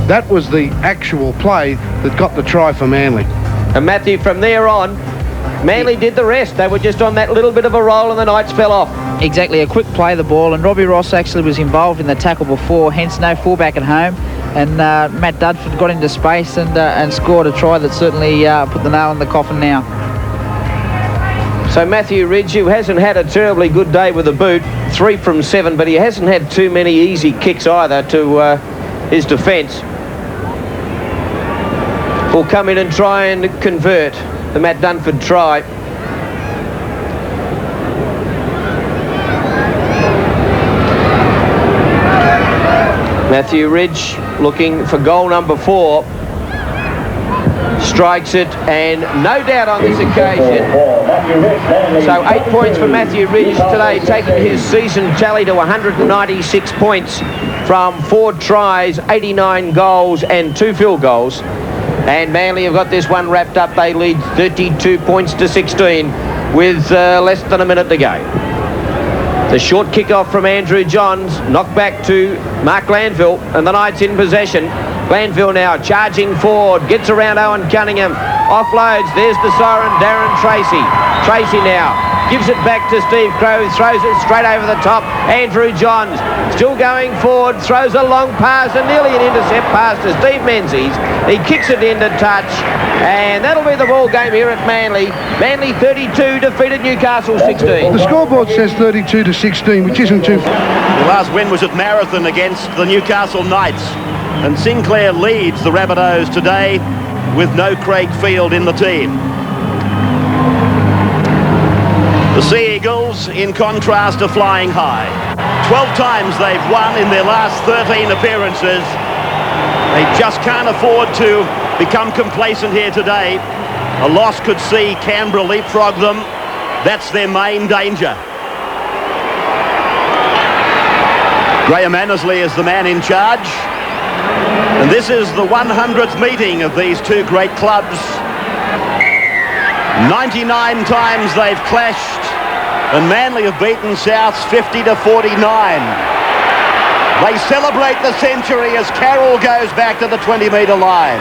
That was the actual play that got the try for Manly. And Matthew, from there on, Manly did the rest. They were just on that little bit of a roll and the Knights fell off. Exactly, a quick play of the ball, and Robbie Ross actually was involved in the tackle before, hence no fullback at home. And Matt Dunford got into space and scored a try that certainly put the nail in the coffin now. So Matthew Ridge, who hasn't had a terribly good day with the boot, 3 from 7, but he hasn't had too many easy kicks either to his defence. Will come in and try and convert the Matt Dunford try. Matthew Ridge looking for goal number 4. Strikes it, and no doubt on this occasion. So 8 points for Matthew Ridge today, taking his season tally to 196 points from 4 tries, 89 goals and 2 field goals. And Manly have got this one wrapped up. They lead 32 points to 16. with less than a minute to go. The short kick-off from Andrew Johns, knocked back to Mark Glanville, and the Knights in possession. Glanville now charging forward, gets around Owen Cunningham, offloads, there's the siren, Darren Tracy. Tracy now gives it back to Steve Crowe, throws it straight over the top. Andrew Johns still going forward, throws a long pass and nearly an intercept pass to Steve Menzies. He kicks it into touch, and that'll be the ball game here at Manly. Manly 32 defeated Newcastle 16. The scoreboard says 32 to 16, which isn't too far. The last win was at Marathon against the Newcastle Knights, and Sinclair leads the Rabbitohs today with no Craig Field in the team. The Sea Eagles, in contrast, are flying high. 12 times they've won in their last 13 appearances. They just can't afford to become complacent here today. A loss could see Canberra leapfrog them. That's their main danger. Graham Annesley is the man in charge. And this is the 100th meeting of these two great clubs. 99 times they've clashed, and Manly have beaten Souths 50 to 49. They celebrate the century as Carroll goes back to the 20-metre line.